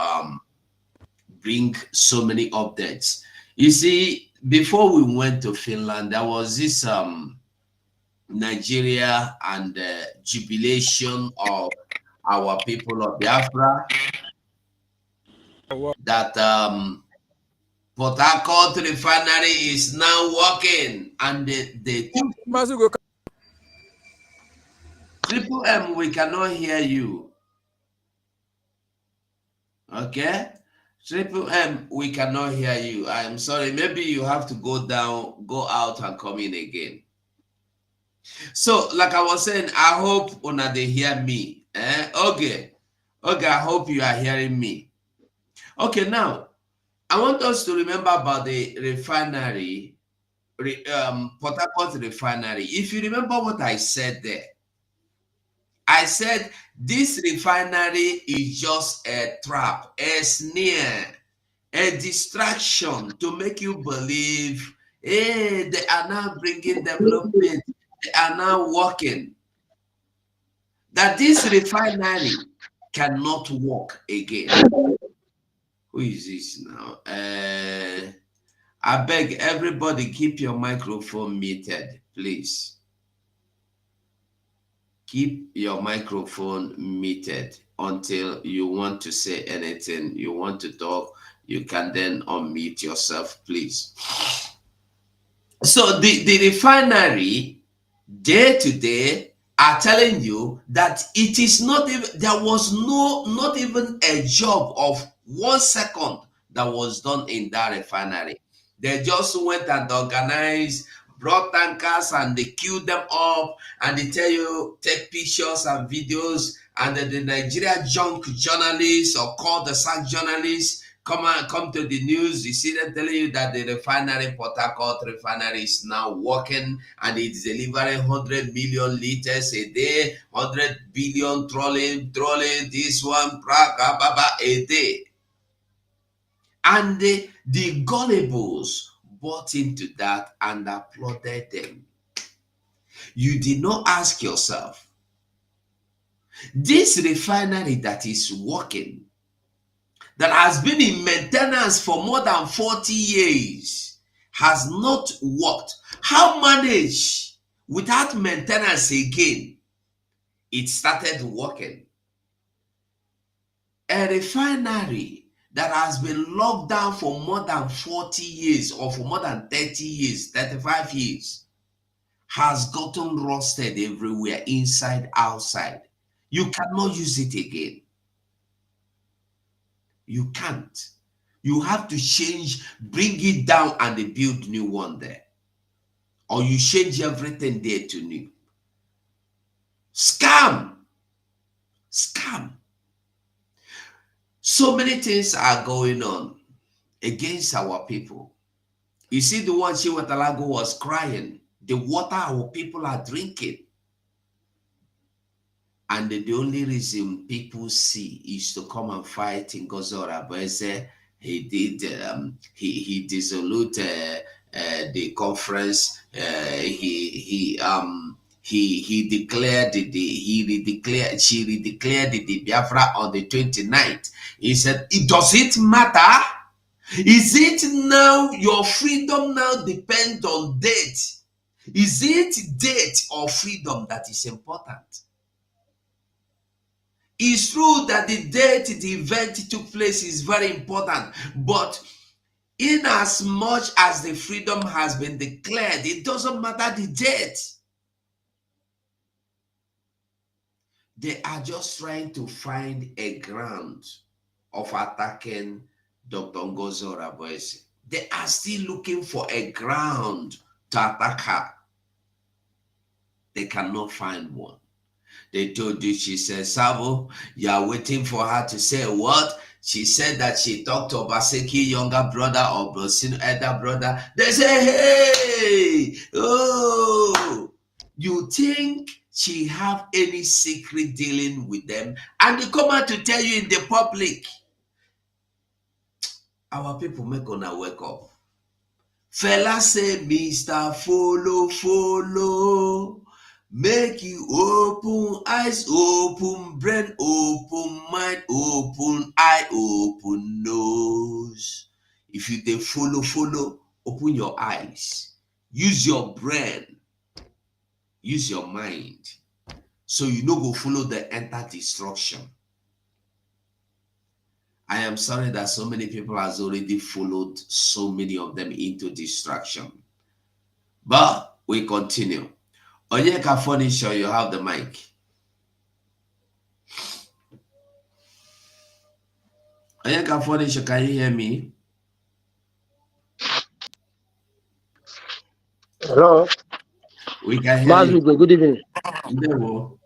bring so many updates. You see, before we went to Finland, there was this Nigeria and jubilation of our people of Biafra, that Port Harcourt refinery is now working, and the Triple M, we cannot hear you. Okay, Triple M, we cannot hear you. I'm sorry. Maybe you have to go out and come in again. So, like I was saying, I hope una they hear me. Okay, I hope you are hearing me. Okay, now I want us to remember about the refinery, Port Harcourt refinery. If you remember what I said there, I said this refinery is just a trap, a snare, a distraction to make you believe, hey, they are now bringing development, they are now working. That this refinery cannot work again. Who is this now? I beg everybody, keep your microphone muted, please. Keep your microphone muted until you want to say anything, you want to talk, you can then unmute yourself, please. So the refinery, day to day, are telling you that it is not even, there was not even a job of 1 second that was done in that refinery. They just went and organized, brought tankers, and they queued them up, and they tell you take pictures and videos, and then the Nigeria junk journalists or call the sack journalists come to the news. You see them telling you that the refinery, Port Harcourt refinery, is now working and it's delivering 100 million liters a day, 100 billion trolling this one, a day. And the gullibles bought into that and applauded them. You did not ask yourself, this refinery that is working, that has been in maintenance for more than 40 years, has not worked. How manage without maintenance again? It started working. A refinery that has been locked down for more than 40 years or for more than 30 years, 35 years, has gotten rusted everywhere, inside, outside. You cannot use it again. You can't. You have to change, bring it down, and they build new one there. Or you change everything there to new. Scam. Scam. So many things are going on against our people. You see the one Chiwatalago was crying. The water our people are drinking. And the only reason people see is to come and fight in Gozora. But he did, he dissolved the conference. He declared she redeclared the Biafra on the 29th. He said, does it matter? Is it now your freedom now depends on date? Is it date or freedom that is important? It's true that the date the event took place is very important, but in as much as the freedom has been declared, it doesn't matter the date. They are just trying to find a ground of attacking Dr. Ngozi Oraboese. They are still looking for a ground to attack her. They cannot find one. They told you, she said, Sabo, you are waiting for her to say what? She said that she talked to Obaseki, younger brother, or Brosino, elder brother. They say, hey, oh, you think she have any secret dealing with them? And they come out to tell you in the public. Our people make gonna wake up. Fella say, Mr. Follow. Make you open eyes, open brain, open mind, open eye, open nose. If you dey follow, open your eyes. Use your brain. Use your mind. So you no go follow the enter destruction. I am sorry that so many people has already followed so many of them into destruction. But we continue. Onyeka Furniture, you have the mic. Onyeka Furniture, can you hear me? Hello. We can hear you. Good evening. No.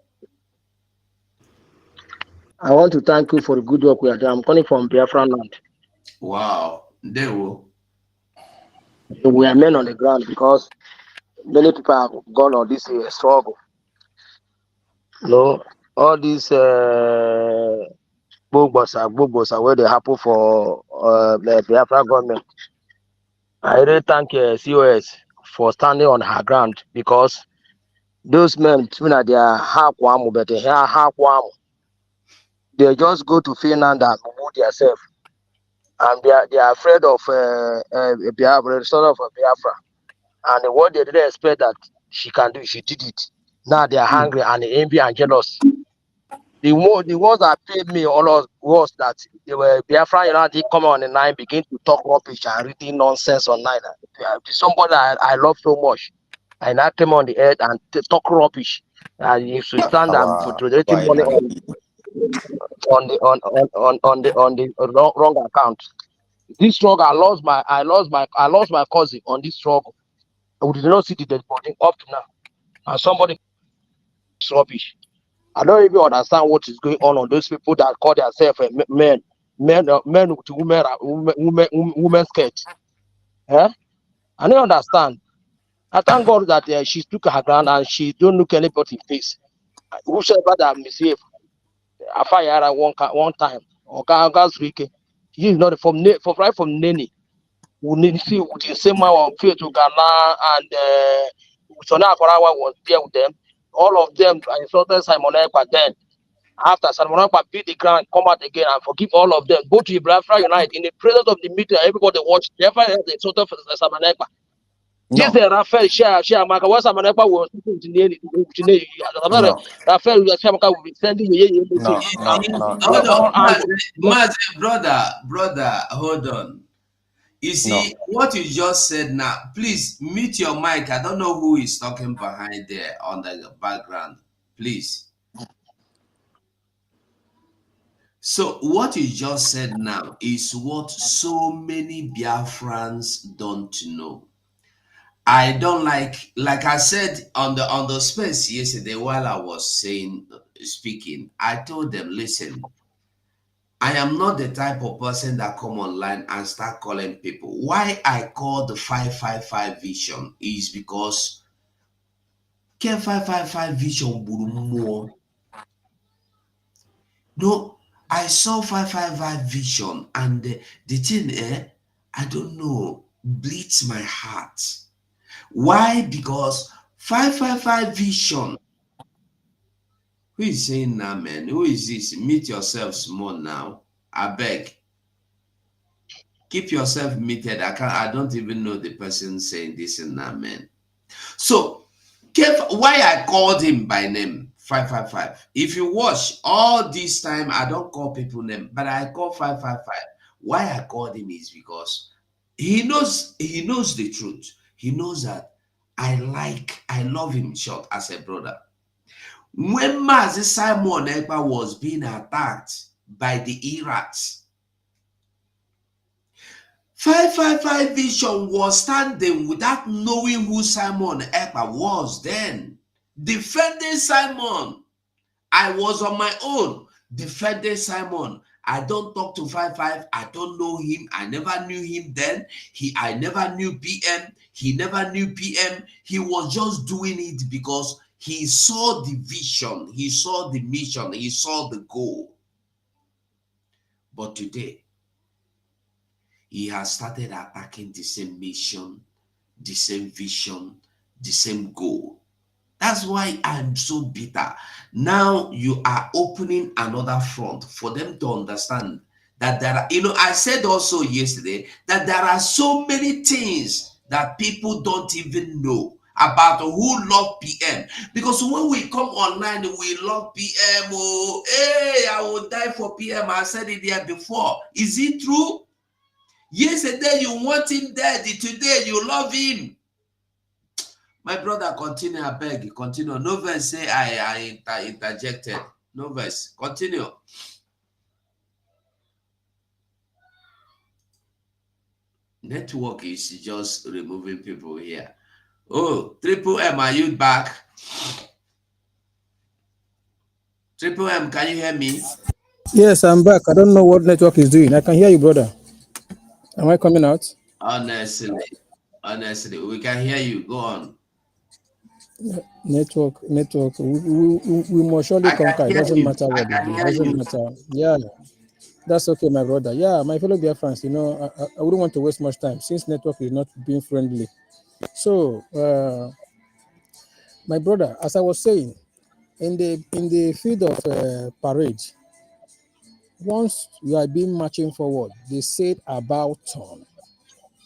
I want to thank you for the good work we are doing. I'm calling from Biafra land. Wow. No. We are men on the ground because many people have gone on this struggle. No, all these bogbosa where they happen for the Biafra government. I really thank COS for standing on her ground because those men, they are half-wam, but they are half-wam. They just go to Finland and move themselves. And they are afraid of Biafra, sort of Biafra. And what they didn't expect that she can do, she did it. Now they are hungry and envy and jealous. The ones that paid me all was that they were Biafra, they come on the line, begin to talk rubbish and reading nonsense online. Somebody I love so much. I knocked him on the head and talk rubbish. And he should stand and Our to the money on the wrong account. This struggle, I lost my cousin on this struggle. We did not see the dead body up to now, and somebody is rubbish. I don't even understand what is going on those people that call themselves men with women skirts. Eh? I don't understand. I thank God that she took her ground and she don't look anybody face. Whosoever that misbehave, I fire one time. Okay, she is not from right from Nene. We need to see with the same man of fear to Ghana and Sona Akorawa was there with them. All of them insulted Simon Ekpa then. After Simon Ekpa beat the ground, come out again and forgive all of them. Go to Biafra Unite in the presence of the media. Everybody watch. Never heard the insulted Simon Ekpa. This is Raphael Share Maka. What Simon Ekpa was no, Raphael Shamaka will be sending you. no, no, no, Hold no, on, Mazi, brother, hold on. You no. see what you just said now. Please mute your mic. I don't know who is talking behind there on the background. Please. So what you just said now is what so many Biafrans don't know. I don't like I said on the space yesterday while I was speaking, I told them, listen, I am not the type of person that come online and start calling people. Why I call the 555 vision is because K 555 vision more. No, I saw 555 vision and the thing I don't know, bleeds my heart. Why? Because 555 vision. Who is saying now, man? Who is this? Meet yourself small now. I beg. Keep yourself muted. I don't even know the person saying this and that, man. So, why I called him by name 555. If you watch all this time, I don't call people name, but I call 555. Why I called him is because he knows the truth. He knows that I love him short as a brother. When Mazi Simon Ekpa was being attacked by the Irats, 555 Vision was standing without knowing who Simon Ekpa was then. Defending Simon. I was on my own defending Simon. I don't talk to 55. I don't know him. I never knew him then. I never knew PM. He never knew PM. He was just doing it because he saw the vision. He saw the mission. He saw the goal. But today, he has started attacking the same mission, the same vision, the same goal. That's why I'm so bitter. Now you are opening another front for them to understand that there are, I said also yesterday that there are so many things that people don't even know about who love PM. Because when we come online, we love PM. Oh, hey, I will die for PM. I said it there before. Is it true? Yesterday you want him dead. Today you love him. My brother, continue, I beg, continue. No verse say I interjected. No verse. Continue. Network is just removing people here. Oh, Triple M, are you back? Triple M, can you hear me? Yes, I'm back. I don't know what network is doing. I can hear you, brother. Am I coming out? Honestly, we can hear you. Go on. Network. We must surely I can conquer. It hear doesn't you. matter I what they can do. It hear doesn't you. matter. Yeah, that's okay, my brother. Yeah, my fellow dear friends, I wouldn't want to waste much time since network is not being friendly. So, my brother, as I was saying, in the field of parade, once you are being marching forward, they said about turn.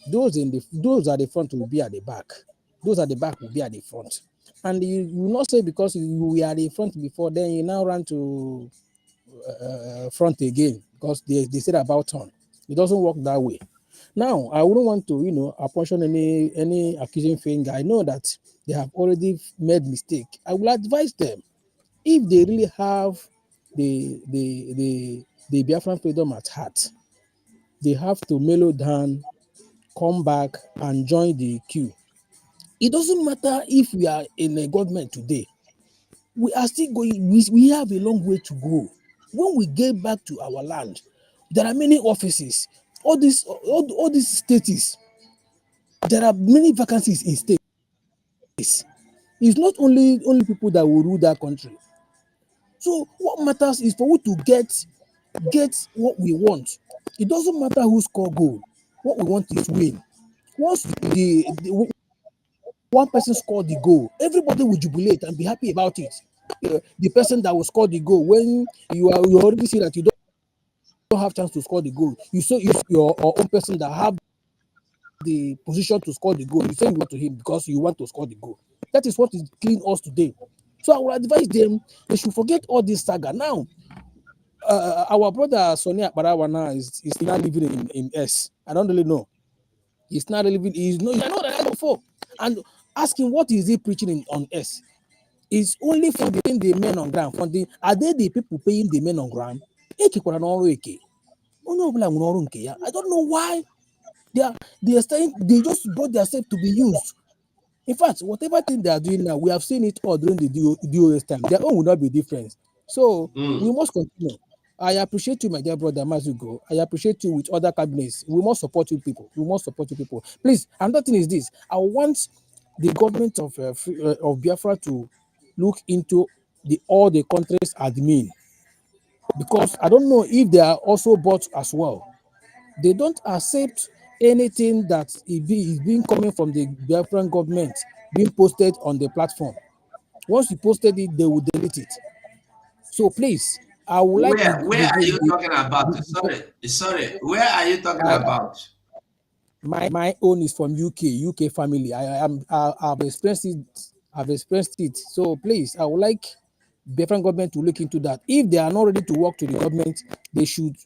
Those at the front will be at the back. Those at the back will be at the front. And you will not say because you were at the front before, then you now run to front again because they said about turn. It doesn't work that way. Now, I wouldn't want to, apportion any accusing finger. I know that they have already made mistake. I will advise them, if they really have the Biafran freedom at heart, they have to mellow down, come back and join the queue. It doesn't matter if we are in a government today, we are still going, we have a long way to go. When we get back to our land, there are many offices, all these states, there are many vacancies in states. It's not only people that will rule that country. So what matters is for we to get what we want. It doesn't matter who score goal. What we want is win. Once the one person scored the goal, everybody will jubilate and be happy about it. The person that will score the goal, when you already see that you don't have chance to score the goal, you say it's your own person that have the position to score the goal. You say you want to him because you want to score the goal. That is what is killing us today. So I will advise them, they should forget all this saga. Now, our brother Sonia Barawana is now living in S. I don't really know. He's not living, he's no, I know that before. And asking what is he preaching on S? It's only for the men on ground. Are they the people paying the men on ground? I don't know why they are saying they just brought themselves to be used. In fact, whatever thing they are doing now, we have seen it all during the DOS time. Their own will not be different. So we must continue. I appreciate you, my dear brother Mazugo. I appreciate you with other cabinets. We must support you people. We must support you people. Please, another thing is this. I want the government of Biafra to look into all the countries admin, because I don't know if they are also bought as well. They don't accept anything that is being coming from the Biafran government being posted on the platform. Once you posted it, they will delete it. So please, I would like Where are you talking about? Sorry. Where are you talking about? My own is from UK family. I've experienced it. So please, I would like Biafran government to look into that. If they are not ready to work to the government, they should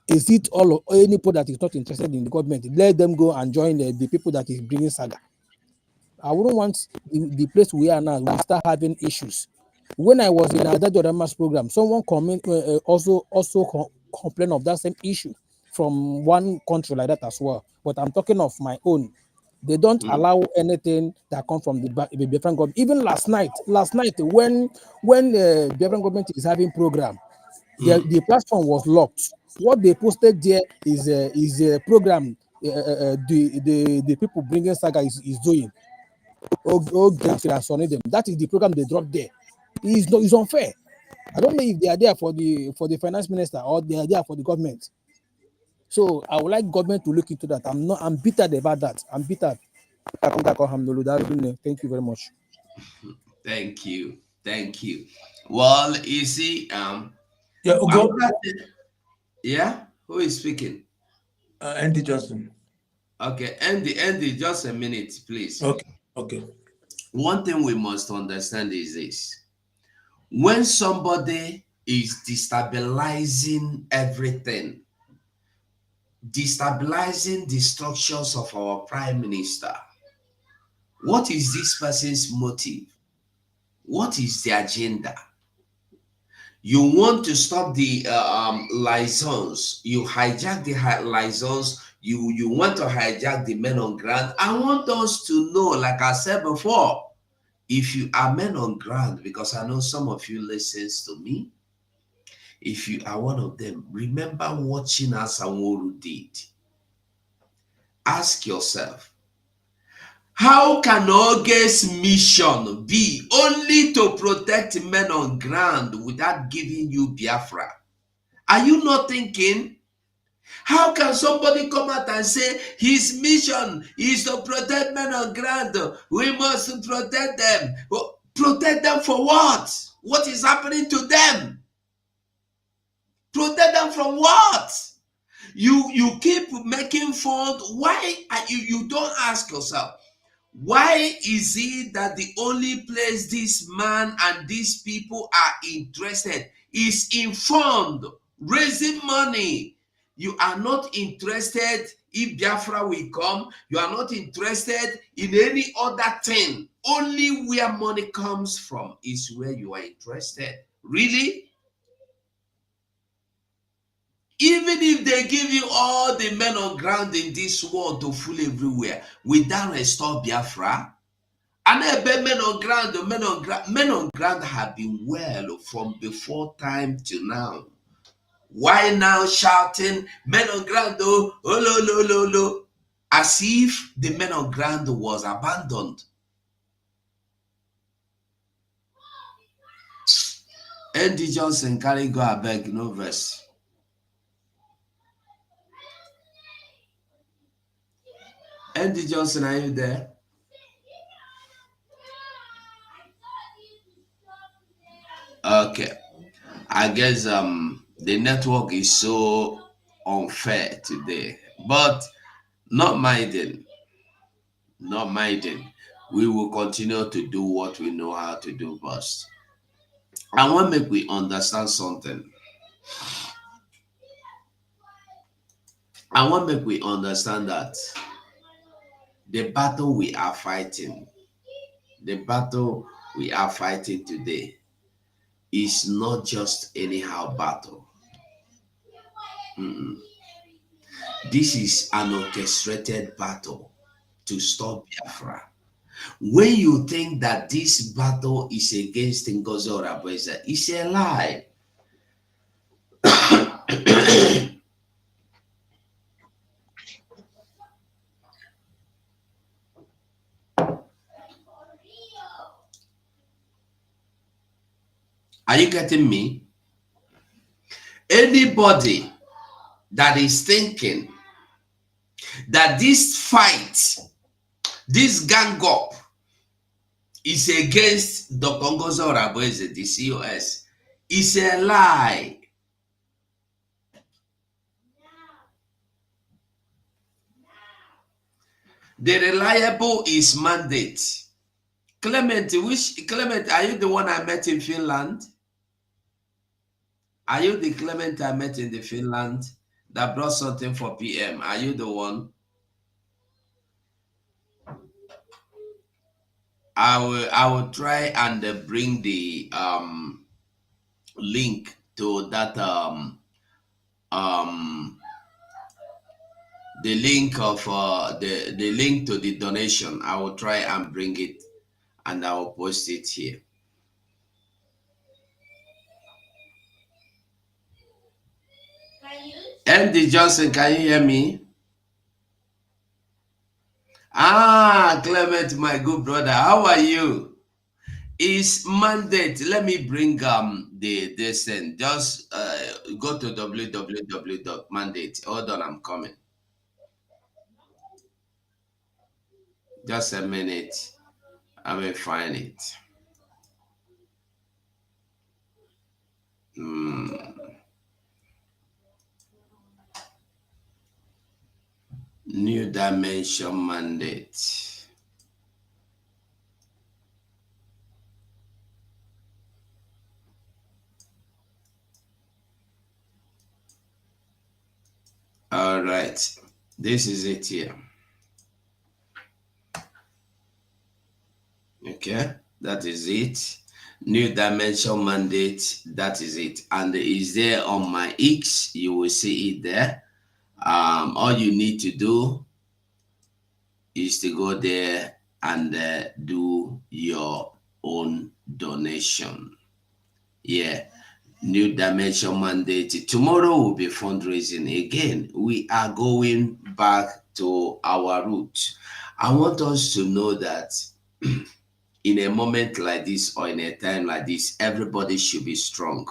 exit all of any people that is not interested in the government. Let them go and join the people that is bringing saga. I wouldn't want the place we are now, we start having issues. When I was in Adajorama's program, someone also complained of that same issue from one country like that as well. But I'm talking of my own. They don't allow anything that comes from the Biafran government. Even last night, when the Biafran government is having program, the platform was locked. What they posted there is a program the people bringing saga is doing. That is the program they dropped there. It's unfair. I don't know if they are there for the finance minister or they are there for the government. So I would like government to look into that. I'm bitter about that. I'm bitter. Thank you very much. Thank you. Well, you see, Yeah, Ugo. Yeah, who is speaking? Andy Johnson. Okay, Andy, just a minute, please. Okay. One thing we must understand is this: when somebody is destabilizing everything, destabilizing the structures of our prime minister, what is this person's motive? What is the agenda? You want to stop the license. You hijack the license. You want to hijack the men on ground. I want us to know, like I said before, if you are men on ground, because I know some of you listens to me, if you are one of them, remember watching as Aworu did. Ask yourself, how can Oge's mission be only to protect men on ground without giving you Biafra? Are you not thinking? How can somebody come out and say his mission is to protect men on ground? We must protect them. Protect them for what? What is happening to them? Protect them from what? You keep making fun. Why you don't ask yourself, why is it that the only place this man and these people are interested is in fund, raising money, You are not interested if Biafra will come. You are not interested in any other thing. Only where money comes from is where you are interested. Really? Even if they give you all the men on ground in this world to fool everywhere, will that restore Biafra? And men on ground, men on ground have been well from before time to now. Why now shouting men on ground oh lo lo lo lo, as if the men on ground was abandoned? Andy Johnson carry go abeg no verse. Andy Johnson, are you there? Okay. I guess the network is so unfair today. But not minding. Not minding. We will continue to do what we know how to do best. I want to make we understand something. I want to make we understand that the battle we are fighting, today is not just anyhow battle. This is an orchestrated battle to stop Biafra. When you think that this battle is against Ngozi Orabueze, it's a lie. Are you getting me? Anybody that is thinking that this fight, this gang up, is against Dr. Ngozi Orabueze, the COS, is a lie. The reliable is mandate. Clement, are you the one I met in Finland? Are you the Clement I met in the Finland that brought something for PM? Are you the one? I will try and bring the link to that the link of the link to the donation. I will try and bring it and I will post it here. MD Johnson, can you hear me? Ah, Clement, my good brother, how are you? It's mandate. Let me bring this in. Just go to www.mandate. Hold on, I'm coming. Just a minute. I will find it. New dimension mandate. All right, this is it here. Okay, that is it. New dimension mandate, that is it. And is there on my X, you will see it there. All you need to do is to go there and do your own donation. Yeah, new dimension mandate. Tomorrow will be fundraising again. We are going back to our roots. I want us to know that in a moment like this or in a time like this, everybody should be strong.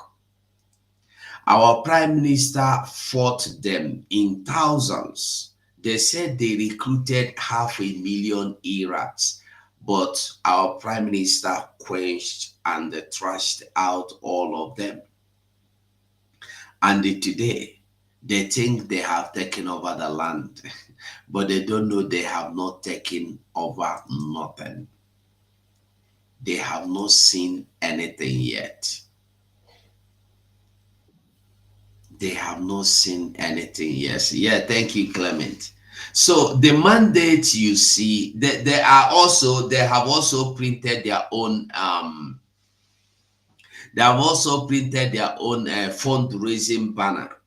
Our prime minister fought them in thousands. They said they recruited 500,000 Iraqs, but our prime minister quenched and trashed out all of them. And today, they think they have taken over the land, but they don't know they have not taken over nothing. They have not seen anything yet. They have not seen anything. Yes. Yeah. Thank you, Clement. So the mandate you see, they have also printed their own fundraising banner.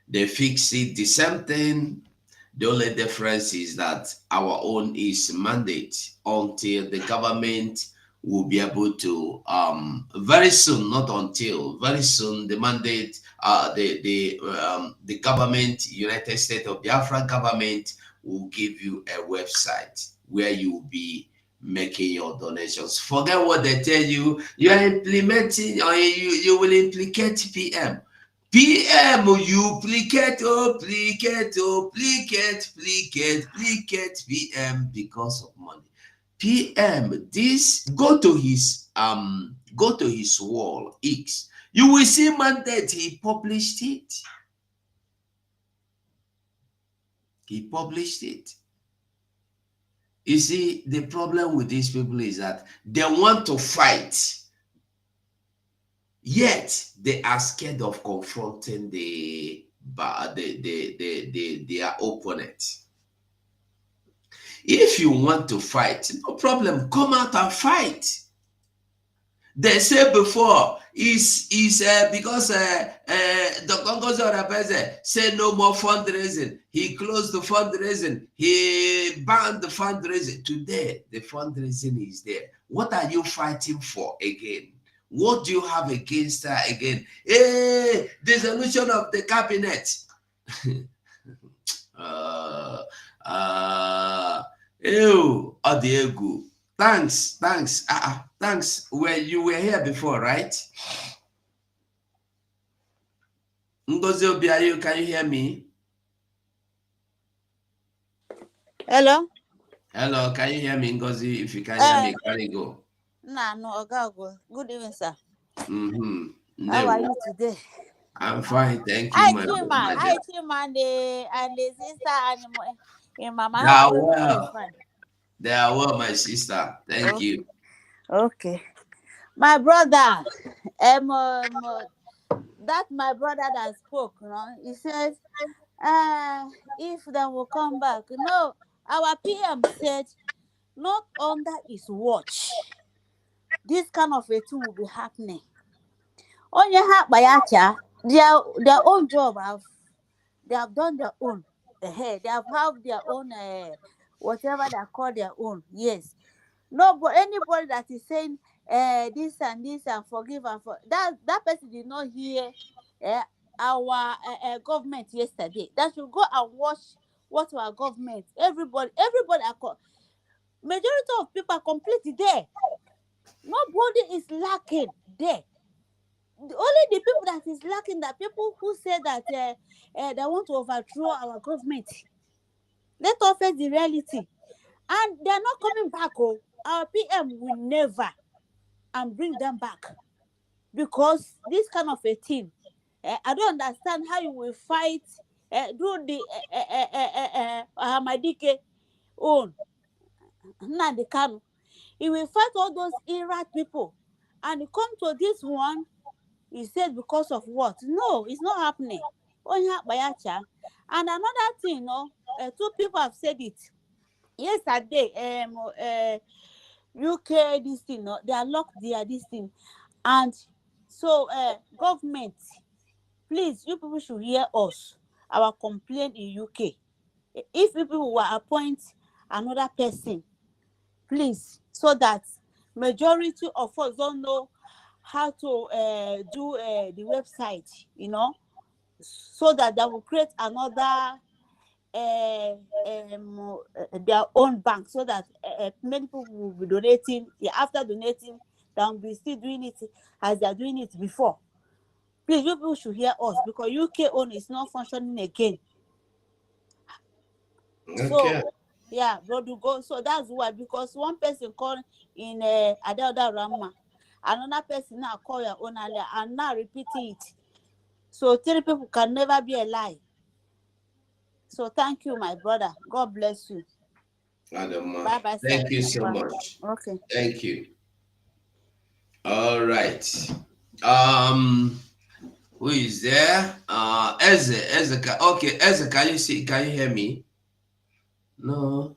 They fix it the same thing. The only difference is that our own is mandate until the government will be able to very soon, not until very soon, the mandate the government, United States of Biafra government, will give you a website where you will be making your donations. Forget what they tell you. You are implementing, or you will implicate PM. PM, you plicate, PM because of money. PM, this go to his wall X. You will see mandate. He published it. You see, the problem with these people is that they want to fight, yet they are scared of confronting their opponent. If you want to fight, no problem, come out and fight. They say before is because the Congos said no more fundraising. He closed the fundraising. He banned the fundraising. Today, the fundraising is there. What are you fighting for again? What do you have against her again? Hey, dissolution of the cabinet. Ew, Adiegu. Thanks. Well, you were here before, right? Ngozi Obiayo, can you hear me? Hello, can you hear me, Ngozi? If you can hear me, can you go? no, Ogago. Good evening, sir. Mm-hmm. How are you today? I'm fine, thank you, Hi, my Chima, and the sister and Mama. They are well. They are well, my sister. Thank you. Okay. My brother, that my brother that spoke, he said, if they will come back. No, our PM said, not under his watch, this kind of a thing will be happening. Onye ha bayacha, their own job they have done their own. They have their own whatever they call their own. Yes. No, but anybody that is saying this and this and forgive and for that person did not hear our government yesterday. That should go and watch what our government. Everybody majority of people are completely there. Nobody is lacking there. Only the people that is lacking, that people who say that they want to overthrow our government. Let us face the reality, and they are not coming back. Oh, our PM will never and bring them back, because this kind of a thing, I don't understand how you will fight. Do the Hamadike own Nnamdi Kanu. He will fight all those Iraq people, and he come to this one. He said because of what? No, it's not happening. And another thing, two people have said it yesterday. UK this thing, they are locked there this thing, and so government, please, you people should hear us. Our complaint in UK. If people will appoint another person, please, so that majority of us don't know how to do the website, so that they will create another their own bank, so that many people will be donating. After donating, they will be still doing it as they are doing it before. Please, you people should hear us, because UK own is not functioning again. Okay. So yeah, brother, go. So that's why, because one person called in Adelda Rama, another person now call your own earlier, and now repeating it. So 3 people can never be a lie. So thank you, my brother. God bless you. Adama. Bye bye. Thank you so Bye. much. Okay. Thank you. All right. Who is there? Eze. Okay, Eze, can you hear me? No.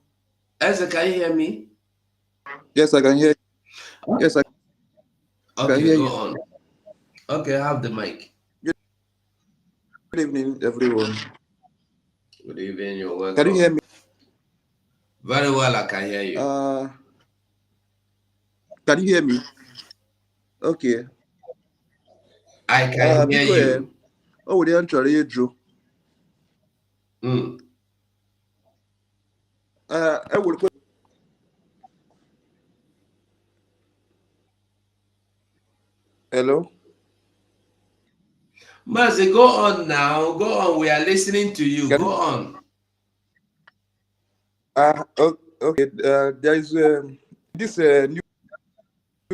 Eze, can you hear me? Yes, I can hear you. Yes, I can Okay, hear go you. on. Okay, have the mic. Good evening, everyone. Good evening, you're welcome. Can you hear me? Very well, I can hear you. Can you hear me? Okay. I can hear you. Oh, they are trying to. I will. Hello. Mazi, go on now. Go on. We are listening to you. Go on. Okay. There is this new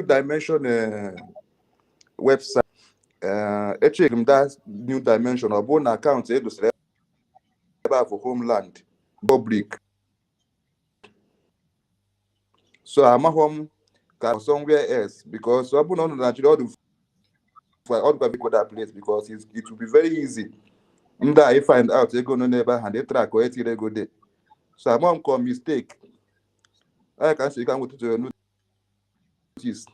dimension website. Check that new dimension of one account. For homeland public. So I'm home somewhere else because open on Nigeria all the people that place because it will be very easy. I find out they go no neighbor and they track or they go there. So I'm on call mistake. I can say you can go to notice.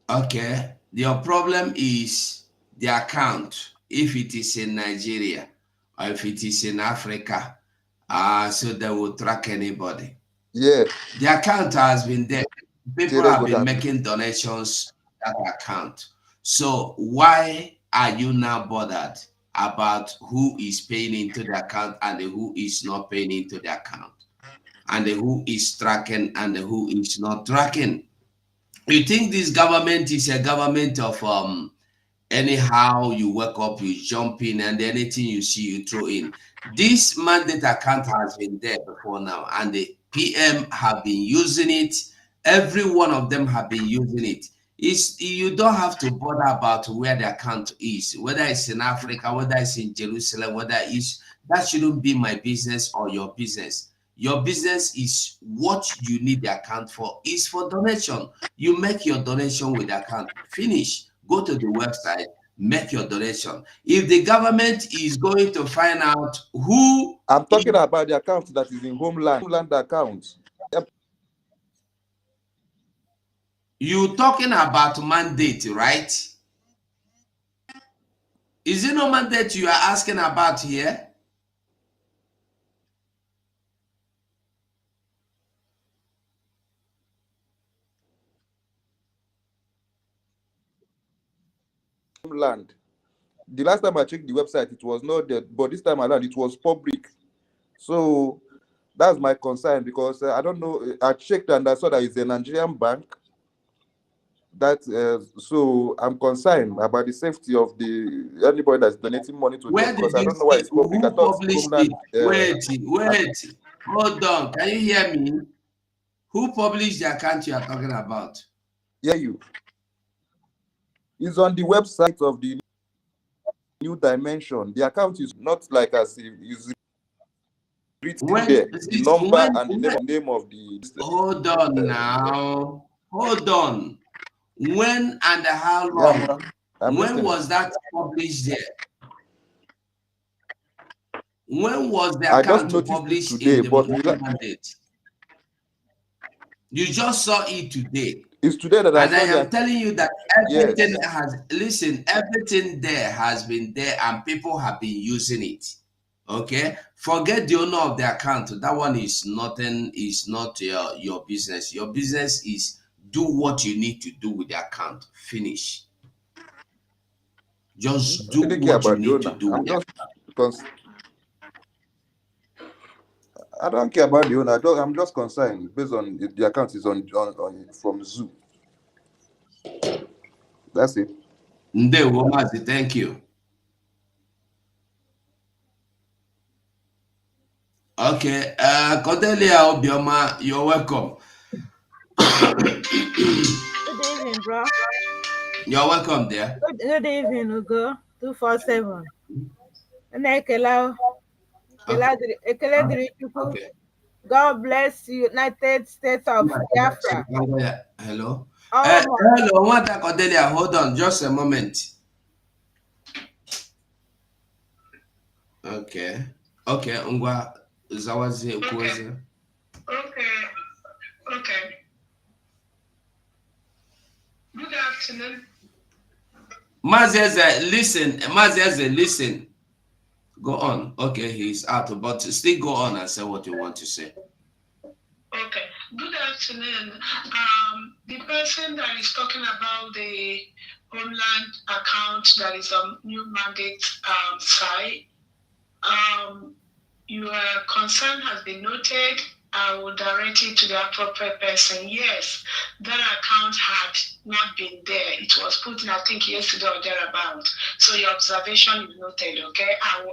Okay. Your problem is the account. If it is in Nigeria or if it is in Africa, so they will track anybody. Yeah. The account has been there. People have been making donations to that account. So why are you now bothered about who is paying into the account and who is not paying into the account? And who is tracking and who is not tracking? You think this government is a government of anyhow you wake up, you jump in, and anything you see, you throw in. This mandate account has been there before now, and the PM have been using it. Every one of them have been using it. You don't have to bother about where the account is, whether it's in Africa, whether it's in Jerusalem, whether it's that shouldn't be my business or your business. Your business is what you need the account for, is for donation. You make your donation with the account. Finish. Go to the website, make your donation. If the government is going to find out who... I'm talking about the account that is in homeland account. You're talking about mandate, right? Is it no mandate you are asking about here? Homeland. The last time I checked the website, it was not there, but this time around, it was public. So that's my concern because I don't know. I checked and I saw that it's a Nigerian bank. So I'm concerned about the safety of anybody that's donating money to them because I don't know why it's public. Who I thought published homeland, it? Wait. Hold on. Can you hear me? Who published the account you are talking about? Yeah, you. It's on the website of the new dimension. The account is not like as if it's written there. The number and the name of the. Hold on now. Hold on. When and how long? Yeah, when was that published there? When was the account published today, in the mandate? You just saw it today. It's today that and I am telling you that everything everything there has been there and people have been using it. Okay, forget the owner of the account. That one is nothing, is not your business. Your business is do what you need to do with the account. Finish. Just do what you need to do with the account. I don't care about the owner. I'm just concerned based on the account is on from Zoo. That's it. Thank you. Okay, Cordelia Obioma, you're welcome. Good evening, bro. You're welcome there. Good evening, Ugo. 247. Okay. God bless United States of Biafra. Hello. Almost. Hello, Nwata Cordelia, hold on just a moment. Okay. Okay, Ngwa Zawazi Kwueze. Okay. Good afternoon. Mazeze, listen. Go on. Okay, he's out, but still go on and say what you want to say. Okay. Good afternoon. The person that is talking about the Homeland account that is on new mandate site, your concern has been noted. I will direct it to the appropriate person. Yes, that account had not been there. It was put in, I think, yesterday or thereabout. So your observation is noted, okay? I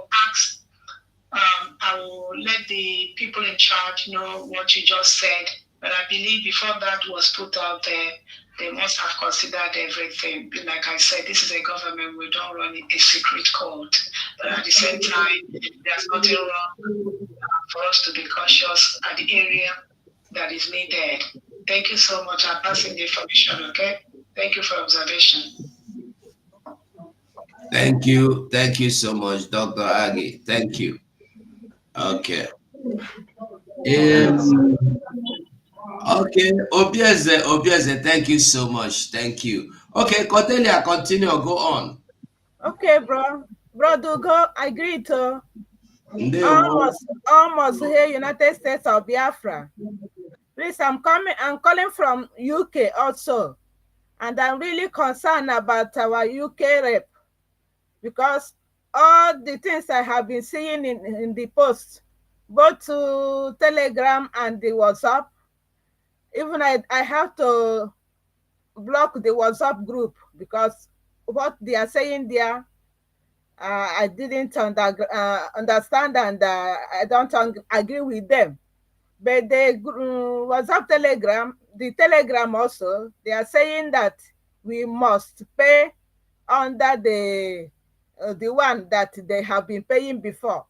will let the people in charge know what you just said. But I believe before that was put out there, they must have considered everything. Like I said, this is a government. We don't run a secret court. But at the same time, there's nothing wrong for us to be cautious at the area that is needed. Thank you so much. I'm passing the information, okay? Thank you for observation. Thank you. Thank you so much, Dr. Agi. Thank you. Okay. Okay, Obieze, thank you so much. Thank you. Okay, Cordelia, continue. Go on. Okay, bro. Bro, go. I agree to almost here, United States of Biafra. Please, I'm calling from UK also. And I'm really concerned about our UK rep because all the things I have been seeing in the post, both to Telegram and the WhatsApp, even I have to block the WhatsApp group because what they are saying there, I didn't understand and I don't agree with them. But the WhatsApp Telegram, the Telegram also, they are saying that we must pay under the one that they have been paying before.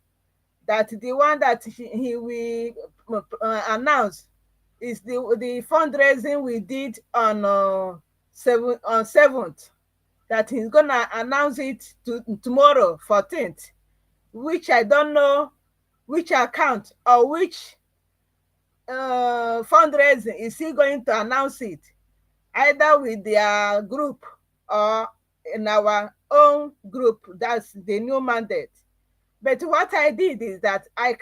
That the one that he will announce is the fundraising we did on 7th. That he's gonna announce it tomorrow, 14th, which I don't know which account or which fundraising is he going to announce it, either with their group or in our own group. That's the new mandate. But what I did is that I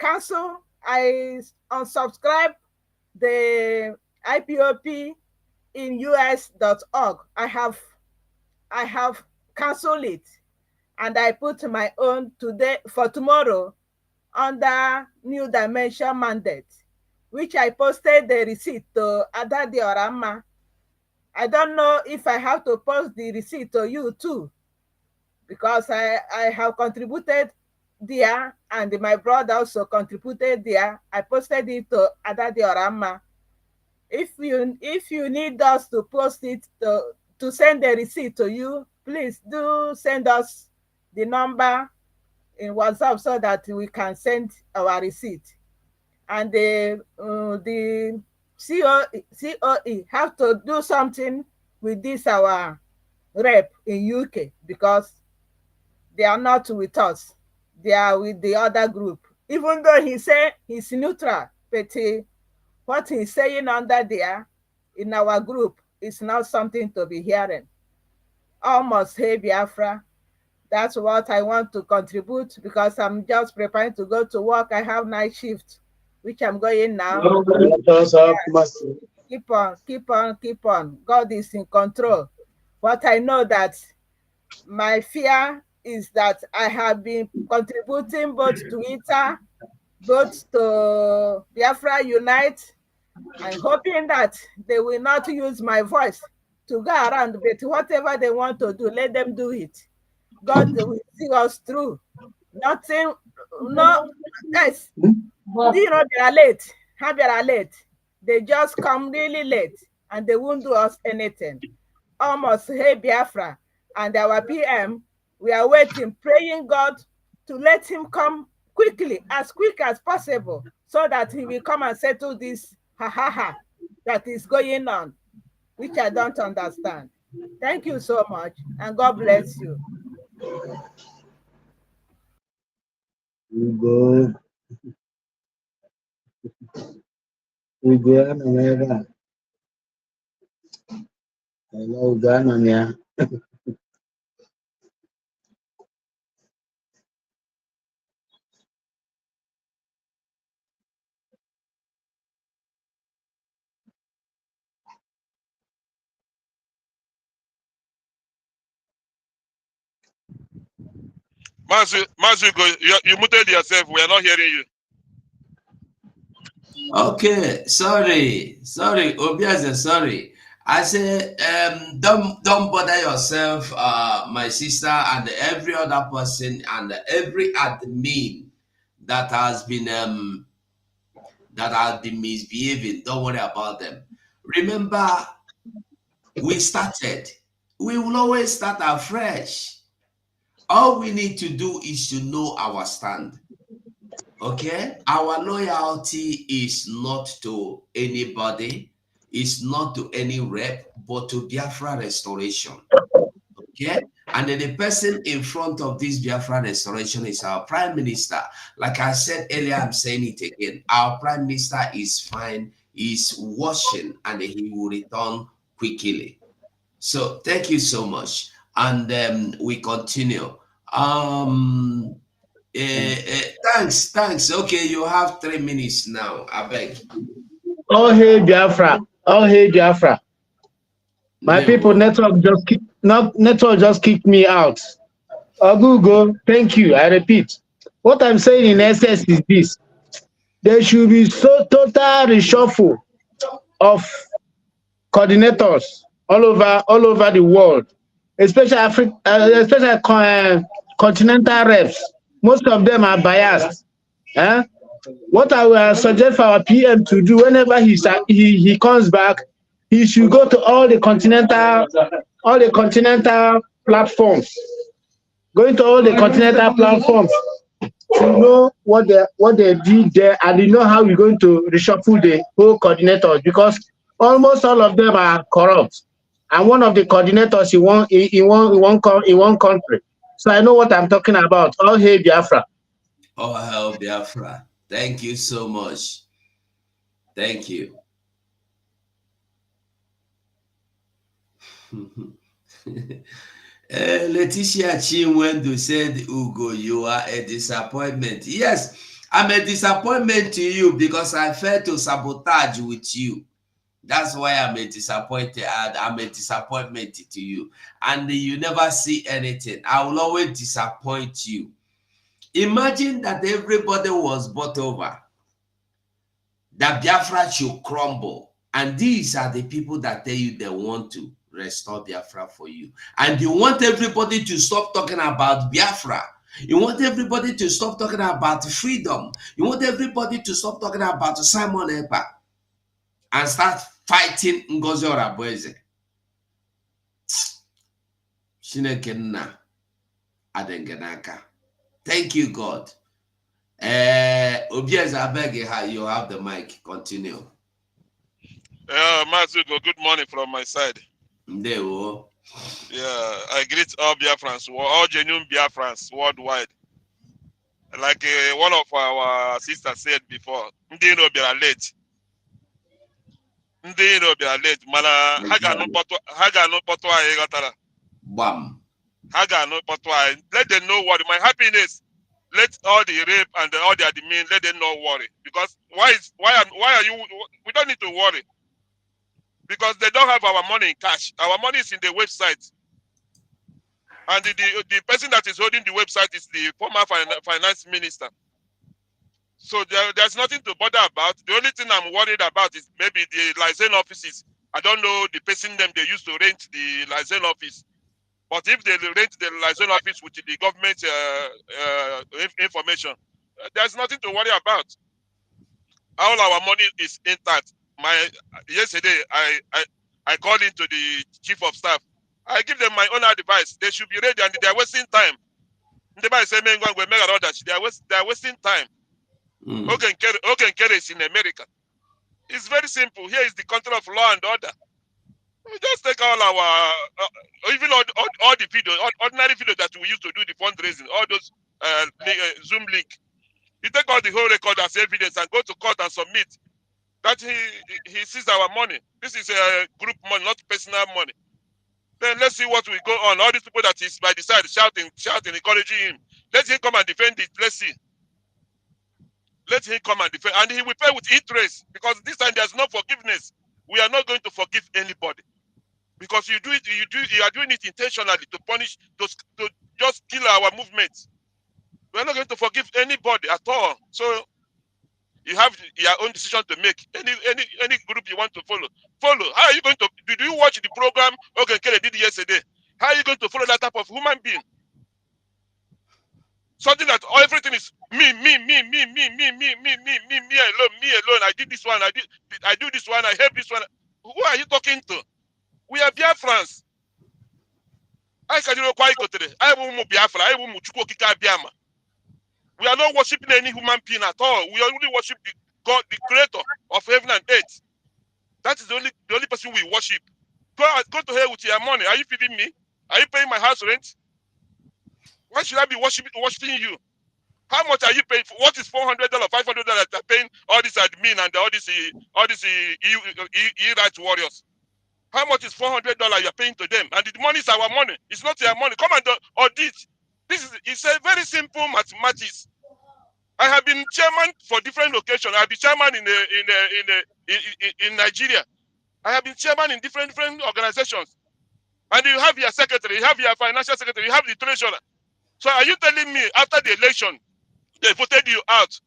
unsubscribe the IPOP in us.org. I have canceled it and I put my own today for tomorrow under New Dimension mandate, which I posted the receipt to Adadi Orama. I don't know if I have to post the receipt to you too, because I have contributed there and my brother also contributed there. I posted it to Adadi Orama. If you need us to post it to send the receipt to you, please do send us the number in WhatsApp so that we can send our receipt. And the COE have to do something with this our rep in UK because they are not with us. They are with the other group. Even though he say he's neutral, but what he's saying under there in our group is not something to be hearing. Almost hey Biafra. That's what I want to contribute because I'm just preparing to go to work. I have night shift, which I'm going now. Keep on. God is in control. What I know that my fear is that I have been contributing both to Twitter, both to Biafra Unite. I'm hoping that they will not use my voice to go around, but whatever they want to do, let them do it. God will see us through. Nothing, no, yes. You know, they are late. How they are late? They just come really late and they won't do us anything. Almost, hey, Biafra and our PM, we are waiting, praying God to let him come quickly, as quick as possible, so that he will come and settle this that is going on, which I don't understand. Thank you so much, and God bless you. Ugo, Ugo, hello, Ghana. Mazu, you muted yourself. We are not hearing you. Okay, sorry, Obiaze, sorry. I say, don't bother yourself, my sister, and every other person, and every admin that has been misbehaving. Don't worry about them. Remember, we started. We will always start afresh. All we need to do is to know our stand. Okay, our loyalty is not to anybody, it's not to any rep, but to Biafra restoration. Okay, and then the person in front of this Biafra restoration is our prime minister. Like I said earlier, I'm saying it again. Our prime minister is fine, he's washing, and he will return quickly. So thank you so much, and we continue. Thanks. Okay, you have 3 minutes now. I beg. Oh, hey, Biafra. Oh, hey, Biafra. My people, network just kicked me out. Google, thank you. I repeat. What I'm saying in essence is this. There should be so total reshuffle of coordinators all over the world, especially especially continental reps. Most of them are biased. What I will suggest for our PM to do whenever he comes back, he should go to all the continental platforms. Going to all the continental platforms to know what they did there, and you know how we're going to reshuffle the whole coordinators, because almost all of them are corrupt. And one of the coordinators in one country. So I know what I'm talking about. Oh, hey, Biafra. Oh, hell, Biafra. Thank you so much. Thank you. Leticia Chinwendu said, Ugo, you are a disappointment. Yes, I'm a disappointment to you because I failed to sabotage with you. That's why I'm a disappointed. I'm a disappointment to you. And you never see anything. I will always disappoint you. Imagine that everybody was bought over. That Biafra should crumble. And these are the people that tell you they want to restore Biafra for you. And you want everybody to stop talking about Biafra. You want everybody to stop talking about freedom. You want everybody to stop talking about Simon Ekpa and start fighting Ngozi Orabueze. Chineke nna adịghị n'aka. Thank you, God. Obieze, I beg you have the mic. Continue. Mazugo, good morning from my side. Ndewo. Yeah, I greet all Biafrans, all genuine Biafrans worldwide. Like one of our sisters said before, ndị iro bịara late. Ndị iro bịara late, mana ha ga-anụ mkpọtụ anyị ghọtara. Bam. Ha ga-anụ mkpọtụ anyị. Let them know what my happiness. Let all the rape and all the admin, let them not worry. Because why are you? We don't need to worry. Because they don't have our money in cash. Our money is in the website. And the person that is holding the website is the former finance minister. So there's nothing to bother about. The only thing I'm worried about is maybe the license offices. I don't know the person them they used to rent the license office. But if they rent the license office with the government information, there's nothing to worry about. All our money is intact. Yesterday I called into the chief of staff. I give them my own advice. They should be ready, and they are wasting time. They are wasting time. Ogen Kere is in America. It's very simple. Here is the country of law and order. We just take all our, even all the videos, ordinary videos that we used to do the fundraising, all those Zoom link. You take all the whole record as evidence and go to court and submit that he sees our money. This is a group money, not personal money. Then let's see what will go on. All these people that is by the side shouting, encouraging him. Let him come and defend it. Let's see. Let him come and defend. And he will pay with interest because this time there's no forgiveness. We are not going to forgive anybody. Because you are doing it intentionally to punish, to just kill our movement. We are not going to forgive anybody at all. So you have your own decision to make. Any group you want to follow. How are you going to? Did you watch the program Ogen Kere did yesterday? How are you going to follow that type of human being? Something that everything is me alone. I did this one. I do this one. I help this one. Who are you talking to? We are Biafrans. I can you know quite go today. I will Biafra. I will Muchukwokika Biama. We are not worshiping any human being at all. We only worship the God, the creator of heaven and earth. That is the only person we worship. Go to hell with your money. Are you feeding me? Are you paying my house rent? Why should I be worshiping you? How much are you paying for? What is $400, $500 that are paying all this admin and all this e-rights warriors? How much is $400 you're paying to them? And the money is our money. It's not your money. Come and audit. It's a very simple mathematics. I have been chairman for different locations. I've been chairman in Nigeria. I have been chairman in different organizations. And you have your secretary, you have your financial secretary, you have the treasurer. So are you telling me after the election, they voted you out,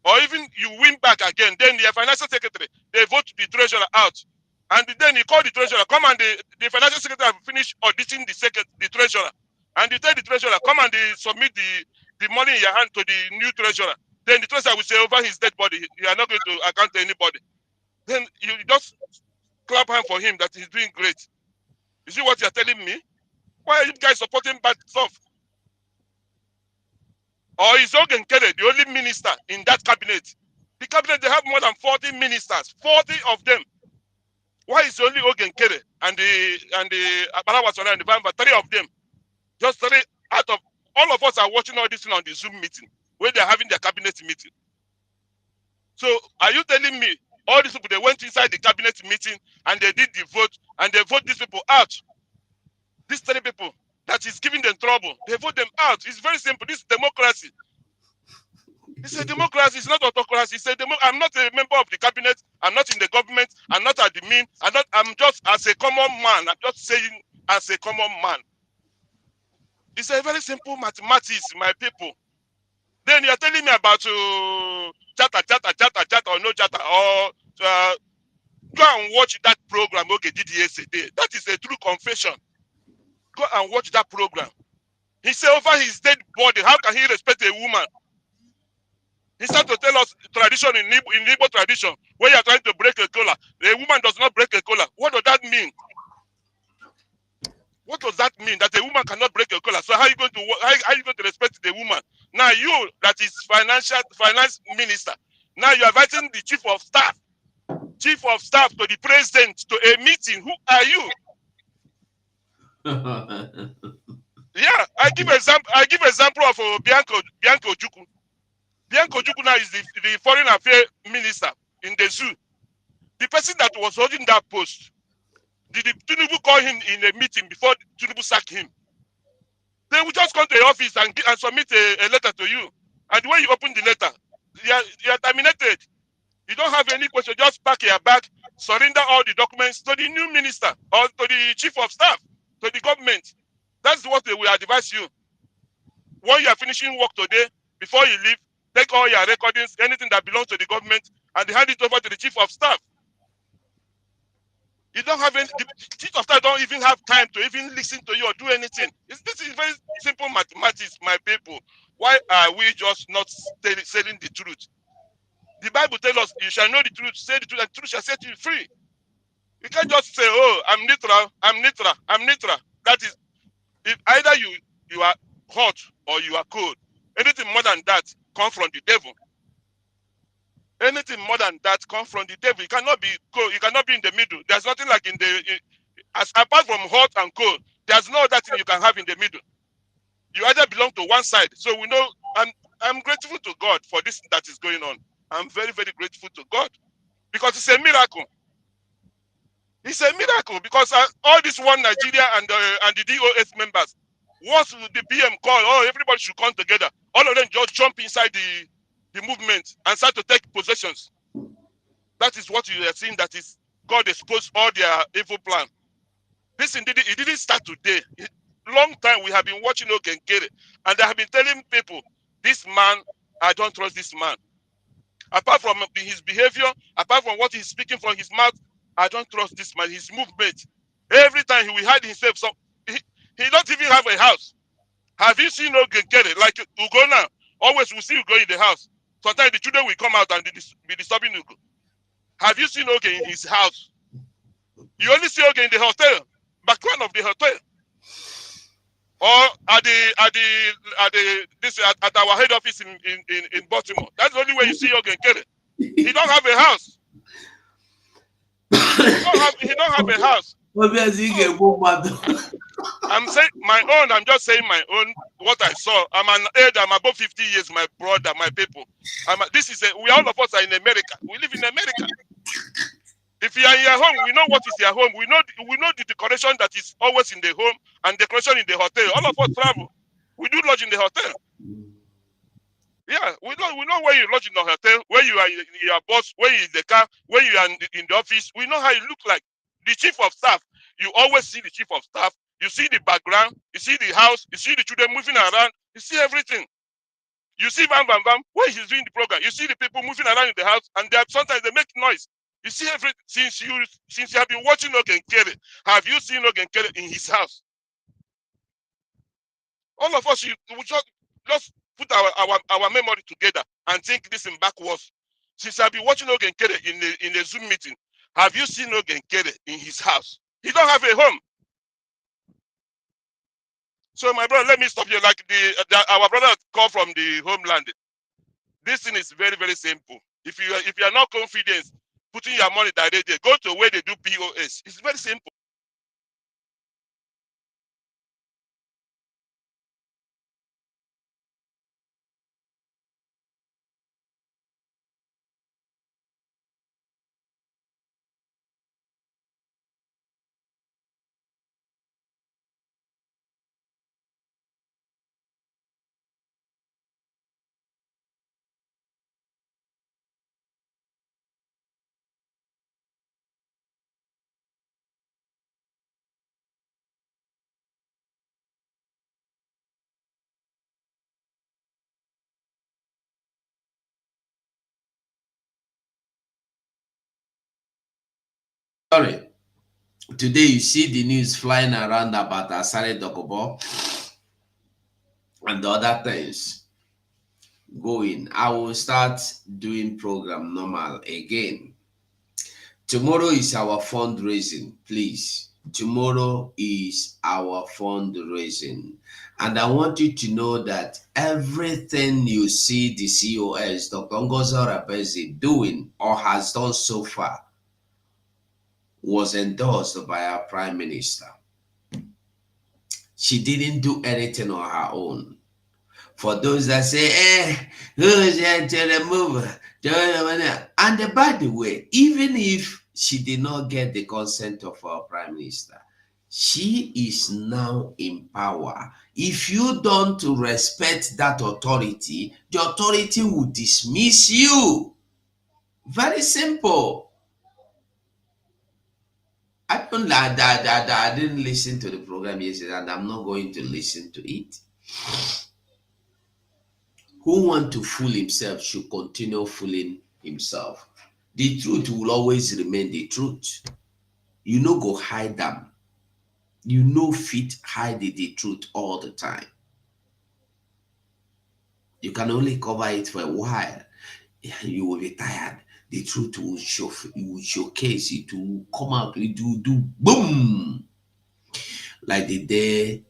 or even you win back again, then your financial secretary, they vote the treasurer out, and then you call the treasurer, come and the financial secretary have finished auditing the treasurer, and you tell the treasurer, come and submit the money in your hand to the new treasurer. Then the treasurer will say over his dead body, you are not going to account to anybody. Then you just clap hand for him that he's doing great. You see what you're telling me? Why are you guys supporting bad stuff? Or is Ogen Kere the only minister in that cabinet? The cabinet, they have more than 40 ministers, 40 of them. Why is only Ogen Kere and the Abarawasola and the Bamba, 3 of them? Just 3 out of all of us are watching all this thing on the Zoom meeting where they're having their cabinet meeting. So are you telling me all these people, they went inside the cabinet meeting and they did the vote and they vote these people out? These 3 people that is giving them trouble, they vote them out. It's very simple. This is democracy. It's a democracy. It's not autocracy. I'm not a member of the cabinet. I'm not in the government. I'm not admin. I'm just as a common man. I'm just saying as a common man. It's a very simple mathematics, my people. Then you're telling me about chatter or no chatter, or go and watch that program Oge did yesterday. That is a true confession. Go and watch that program. He said over his dead body, how can he respect a woman? He started to tell us tradition in Igbo tradition, where you are trying to break a collar. A woman does not break a collar. What does that mean? What does that mean? That a woman cannot break a collar? So how are you going to respect the woman? Now you, that is finance minister, now you are inviting the chief of staff to the president to a meeting. Who are you? Yeah, I give example of Bianco Ojukwu. Bianco Ojukwu now is the foreign affairs minister in the zoo. The person that was holding that post, did Tinubu call him in a meeting before Tinubu sacked him? They will just come to the office and submit a letter to you. And when you open the letter, you are terminated. You don't have any question. Just pack your bag, surrender all the documents to the new minister or to the chief of staff, to the government. That's what they will advise you. When you are finishing work today, before you leave, take all your recordings, anything that belongs to the government, and hand it over to the chief of staff. You don't have the chief of staff don't even have time to even listen to you or do anything. This is very simple mathematics, my people. Why are we just not saying the truth? The Bible tells us you shall know the truth, say the truth, and the truth shall set you free. You can't just say, oh, I'm neutral. That is, if either you are hot or you are cold. Anything more than that comes from the devil. Anything more than that comes from the devil. You cannot be cold. You cannot be in the middle. There's nothing like as apart from hot and cold. There's no other thing you can have in the middle. You either belong to one side. So we know. I'm grateful to God for this that is going on. I'm very, very grateful to God because it's a miracle. It's a miracle because all this one Nigeria and the DOS members, once the PM call, oh, everybody should come together. All of them just jump inside the movement and start to take possessions. That is what you are seeing. That is God exposed all their evil plan. This indeed, it didn't start today. Long time we have been watching Ogenkere, and I have been telling people, this man, I don't trust this man. Apart from his behavior, apart from what he's speaking from his mouth, I don't trust this man. His movement. Every time he will hide himself. So he don't even have a house. Have you seen Ogenkere? Like Ugo now, always we see Ugo in the house. Sometimes the children will come out and be disturbing Ugo. Have you seen Oge in his house? You only see Oge in the hotel, background of the hotel, or at our head office in Baltimore. That's the only way you see Ogenkere. He don't have a house. He don't have a house. I'm saying my own. I'm just saying my own. What I saw. I'm an age. I'm above 50 years. My brother, my people. We all of us are in America. We live in America. If you are in your home, we know what is your home. We know the decoration that is always in the home and decoration in the hotel. All of us travel. We do lodge in the hotel. Yeah, we know where you lodge in the hotel, where you are in your bus, where you in the car, where you are in the office. We know how you look like. The chief of staff, you always see the chief of staff. You see the background, you see the house, you see the children moving around, you see everything. You see Bam Bam Bam, where he's doing the program. You see the people moving around in the house, and sometimes they make noise. You see everything. Since you have been watching Ogenkere, have you seen Ogenkere in his house? All of us, we just put our memory together and think this in backwards. Since I've been watching Ogenkere in a Zoom meeting, have you seen Ogenkere in his house? He don't have a home. So my brother, let me stop you. Like our brother called from the homeland. This thing is very, very simple. If you are not confident putting your money directly, go to where they do POS. It's very simple. Sorry. Today you see the news flying around about Asare Dokobo and the other things going. I will start doing program normal again. Tomorrow is our fundraising, please. Tomorrow is our fundraising. And I want you to know that everything you see the COS, Dr. Ngozo Rabezi, doing or has done so far was endorsed by our Prime Minister. She didn't do anything on her own. For those that say, who's there to remove? And by the way, even if she did not get the consent of our Prime Minister, she is now in power. If you don't respect that authority, the authority will dismiss you. Very simple. I don't like that. I didn't listen to the program yesterday, and I'm not going to listen to it. Who want to fool himself should continue fooling himself. The truth will always remain the truth. You no go hide them. You no fit hide the truth all the time. You can only cover it for a while. You will be tired. The truth will show. It will showcase. It will come out. It will do boom. Like the day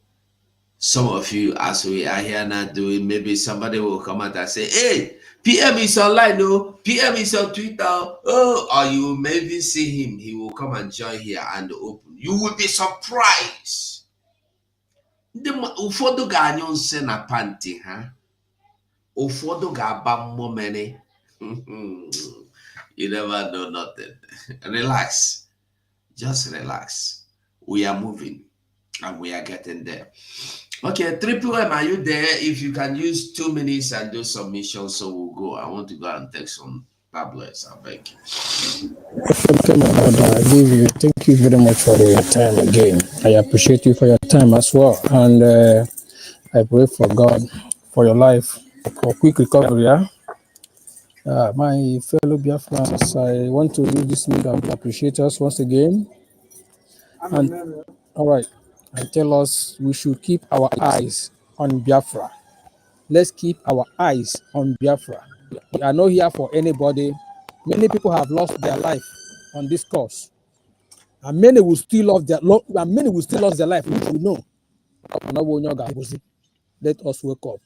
some of you, as we are here now doing, maybe somebody will come out and say, hey, PM is online, no. PM is on Twitter. Oh, or you maybe see him. He will come and join here and open. You will be surprised. Ụfọdụ ga-anyụ nsị na panty ha. Ụfọdụ ga-aba mmụmene. You never know nothing. Relax. Just relax. We are moving and we are getting there. Okay, Triple M, are you there? If you can use 2 minutes and do submission, so we'll go. I want to go and take some tablets. I beg you. Okay, my brother, thank you very much for your time again. I appreciate you for your time as well. And I pray for God for your life, for quick recovery. Yeah? My fellow Biafrans, I want to use this medium to appreciate us once again. And all right, and tell us we should keep our eyes on Biafra. Let's keep our eyes on Biafra. We are not here for anybody. Many people have lost their life on this course, and many will still lose their life, which we know. Let us wake up.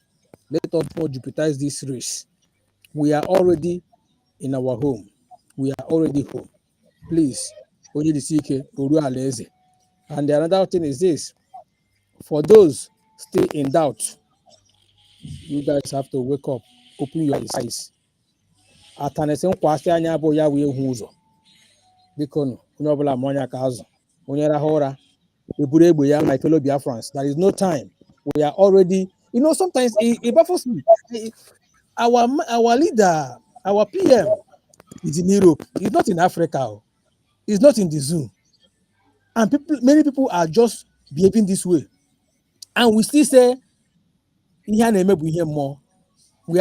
Let us not jeopardize this race. We are already in our home. We are already home. Please, and the another thing is this: for those still in doubt, you guys have to wake up, open your eyes. Atanese nkwasị anya bụ ya wee hụ ụzọ. Biko nụ, onye ọbụla ma onye aka azụ, onye rahụ ụra, eburu egbe ya, my fellow Biafrans. There is no time. We are already, sometimes it baffles me. Our leader, our PM is in Europe. He's not in Africa. He's not in the zoo. And many people are just behaving this way. And we still say, we are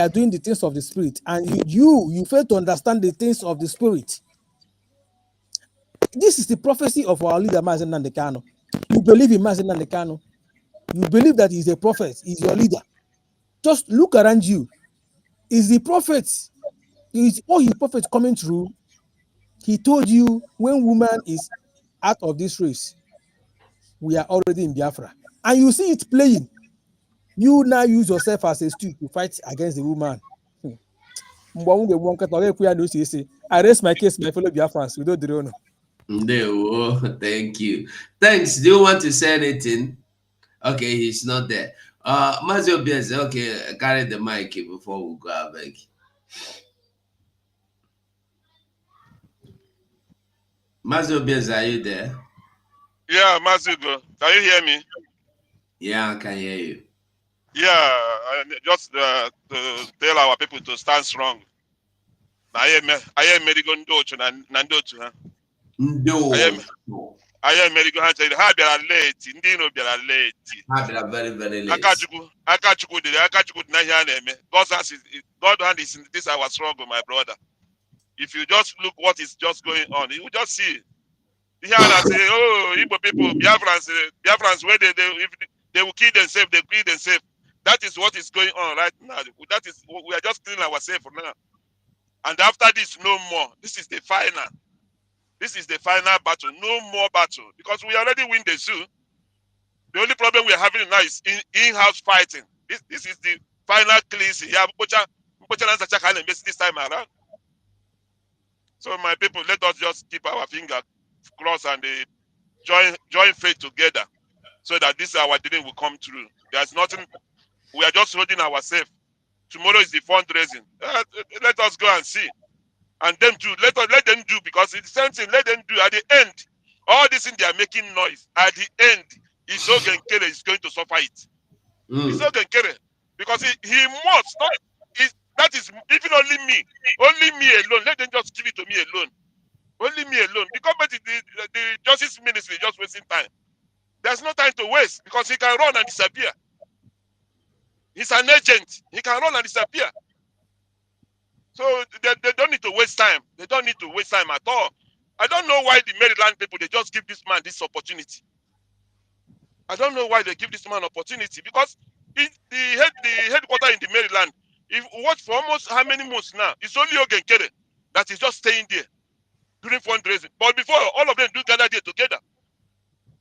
doing the things of the spirit. And you fail to understand the things of the spirit. This is the prophecy of our leader, Mazen Nandekano. You believe in Mazen Nandekano. You believe that he's a prophet, he's your leader. Just look around you. Is the prophet, is all his prophets coming true? He told you when woman is out of this race, we are already in Biafra. And you see it playing. You now use yourself as a stew to fight against the woman. I raise my case, my fellow Biafrans. We don't know. Thank you. Thanks. Do you want to say anything? Okay, he's not there. Mazio Biaz, okay, carry the mic before we go back. Mazio Biaz, are you there? Yeah, Mazio, can you hear me? Yeah, I can hear you. Yeah, just to tell our people to stand strong. I am medical ndocho na ndocho ha. I am medical ha bịara late, ndị no bịara late. Ha bịara very very late. Akachukwu dị na ihe a na-eme. God hand is in this our struggle, my brother. If you just look what is just going on, you will just see. Here I say, oh, Igbo people, Biafrans, where if they will kill themselves, they kill themselves. That is what is going on right now. That is, we are just killing ourselves now. And after this, no more. This is the final. This is the final battle. No more battle. Because we already win the zoo. The only problem we are having now is in-house fighting. This is the final cleansing. Yeah, this time around. So my people, let us just keep our finger crossed and join faith together, so that this our dream will come true. There's nothing. We are just holding ourselves. Tomorrow is the fundraising. Let us go and see, and them do. Let them do, because it's the same thing. Let them do. At the end, all this thing they are making noise. At the end, Isogen Kere is going to suffer it. Isogen Kere, because he must not. That is even only me alone. Let them just give it to me alone. Only me alone. The government, the justice ministry is just wasting time. There's no time to waste, because he can run and disappear. He's an agent. He can run and disappear. So they don't need to waste time. They don't need to waste time at all. I don't know why the Maryland people, they just give this man this opportunity. I don't know why they give this man opportunity, because the headquarters in the Maryland, if watch for almost how many months now, it's only Ogenkere that is just staying there during fundraising. But before, all of them do gather there together.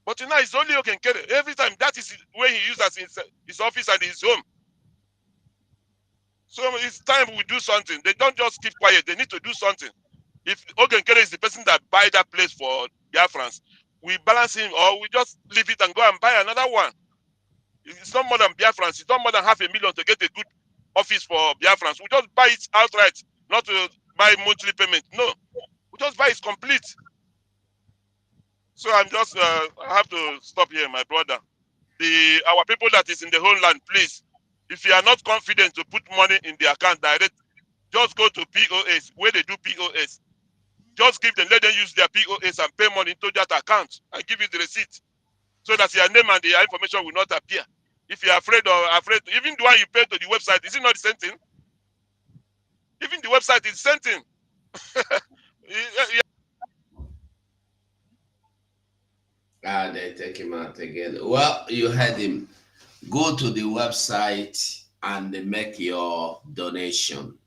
But now it's only Ogenkere. Every time, that is where he uses his office and his home. So it's time we do something. They don't just keep quiet. They need to do something. If Ogenkere is the person that buy that place for Biafrans, we balance him or we just leave it and go and buy another one. It's not more than Biafrans. It's not more than 500,000 to get a good office for Biafrans. We just buy it outright, not to buy monthly payment. No, we just buy it complete. So I'm just, I have to stop here, my brother. Our people that is in the whole land, please, if you are not confident to put money in the account direct, just go to POS, where they do POS. Just give them, let them use their POS and pay money into that account and give you the receipt so that your name and the information will not appear. If you're afraid, even the one you pay to the website, is it not the same thing? Even the website is the same thing. They take him out again. Well, you heard him. Go to the website and make your donation.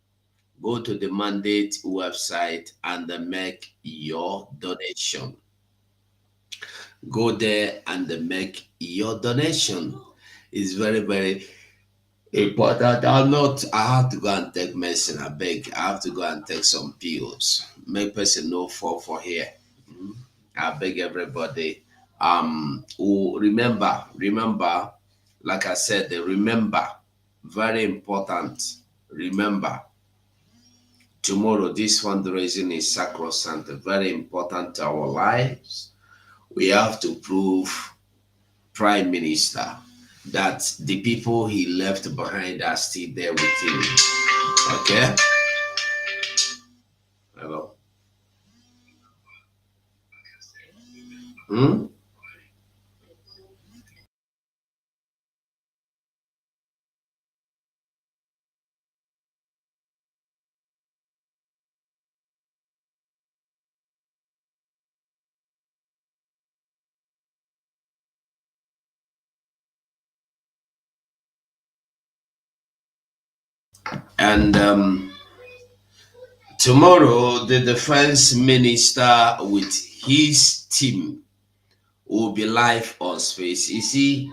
Go to the mandate website and make your donation. Go there and make your donation. It's very, very important. I have to go and take medicine. I beg. I have to go and take some pills. Make person no fall for here. I beg everybody. Remember, like I said, remember, very important. Remember, tomorrow this fundraising is sacrosanct, very important to our lives. We have to prove Prime Minister that the people he left behind are still there with him. Okay? Hello? Hmm? And tomorrow, the defense minister with his team will be live on space. You see,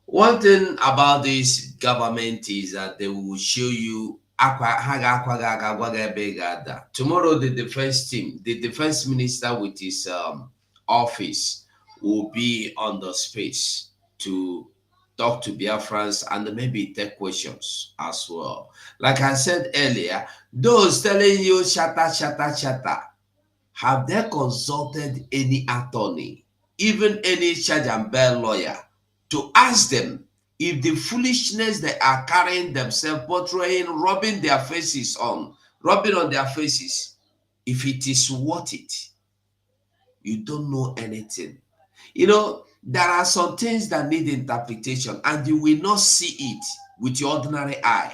one thing about this government is that they will show you tomorrow. The defense team, the defense minister with his office will be on the space to talk to Biafrans and maybe take questions as well. Like I said earlier, those telling you shatter, have they consulted any attorney, even any charge and bail lawyer, to ask them if the foolishness they are carrying themselves, portraying, rubbing on their faces, if it is worth it? You don't know anything. You know, there are some things that need interpretation, and you will not see it with your ordinary eye.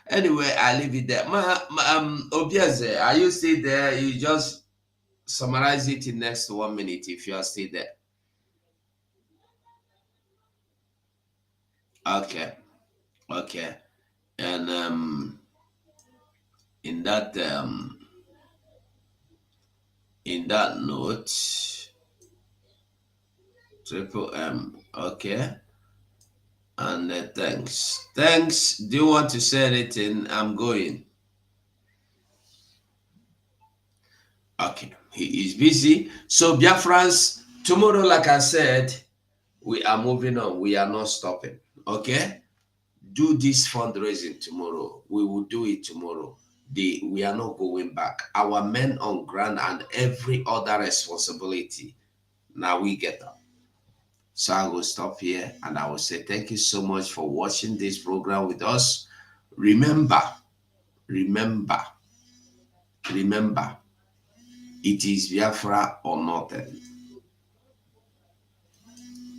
Anyway, I leave it there. Obieze, are you still there? You just summarize it in next 1 minute if you are still there. Okay. And in that note, triple M. Okay. And thanks. Do you want to say anything? I'm going. Okay, he is busy. So Biafrans, tomorrow, like I said, we are moving on. We are not stopping. Okay, do this fundraising tomorrow. We will do it tomorrow. We are not going back. Our men on ground and every other responsibility. Now we get up. So I will stop here and I will say thank you so much for watching this program with us. Remember, it is Biafra or nothing.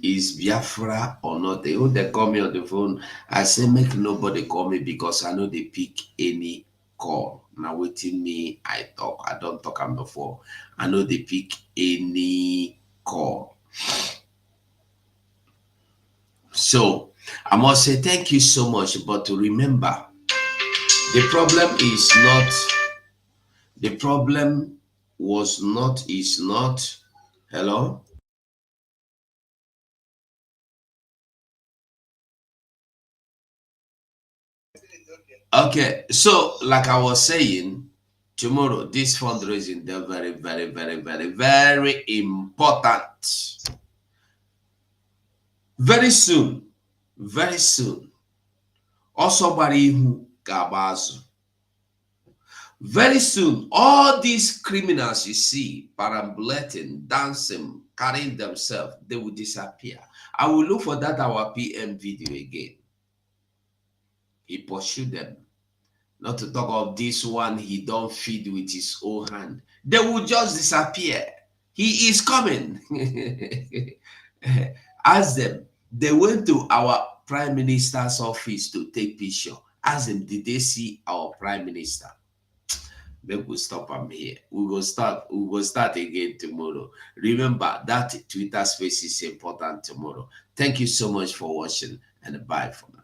Is Biafra or not? When they call me on the phone, I say make nobody call me because I know they pick any call. Now waiting me, I talk. I don't talk am before. I know they pick any call. So I must say thank you so much. But to remember, the problem is not. Hello? Okay, so like I was saying, tomorrow this fundraising they're very, very, very, very, very important. Very soon, very soon. Also, who gabazu. Very soon, all these criminals you see perambulating, dancing, carrying themselves, they will disappear. I will look for that our PM video again. He pursued them. Not to talk of this one he don't feed with his own hand. They will just disappear. He is coming. Ask them. They went to our prime minister's office to take picture. Ask them, did they see our prime minister? Maybe we'll stop them here. We will start again tomorrow. Remember that Twitter space is important tomorrow. Thank you so much for watching and bye for now.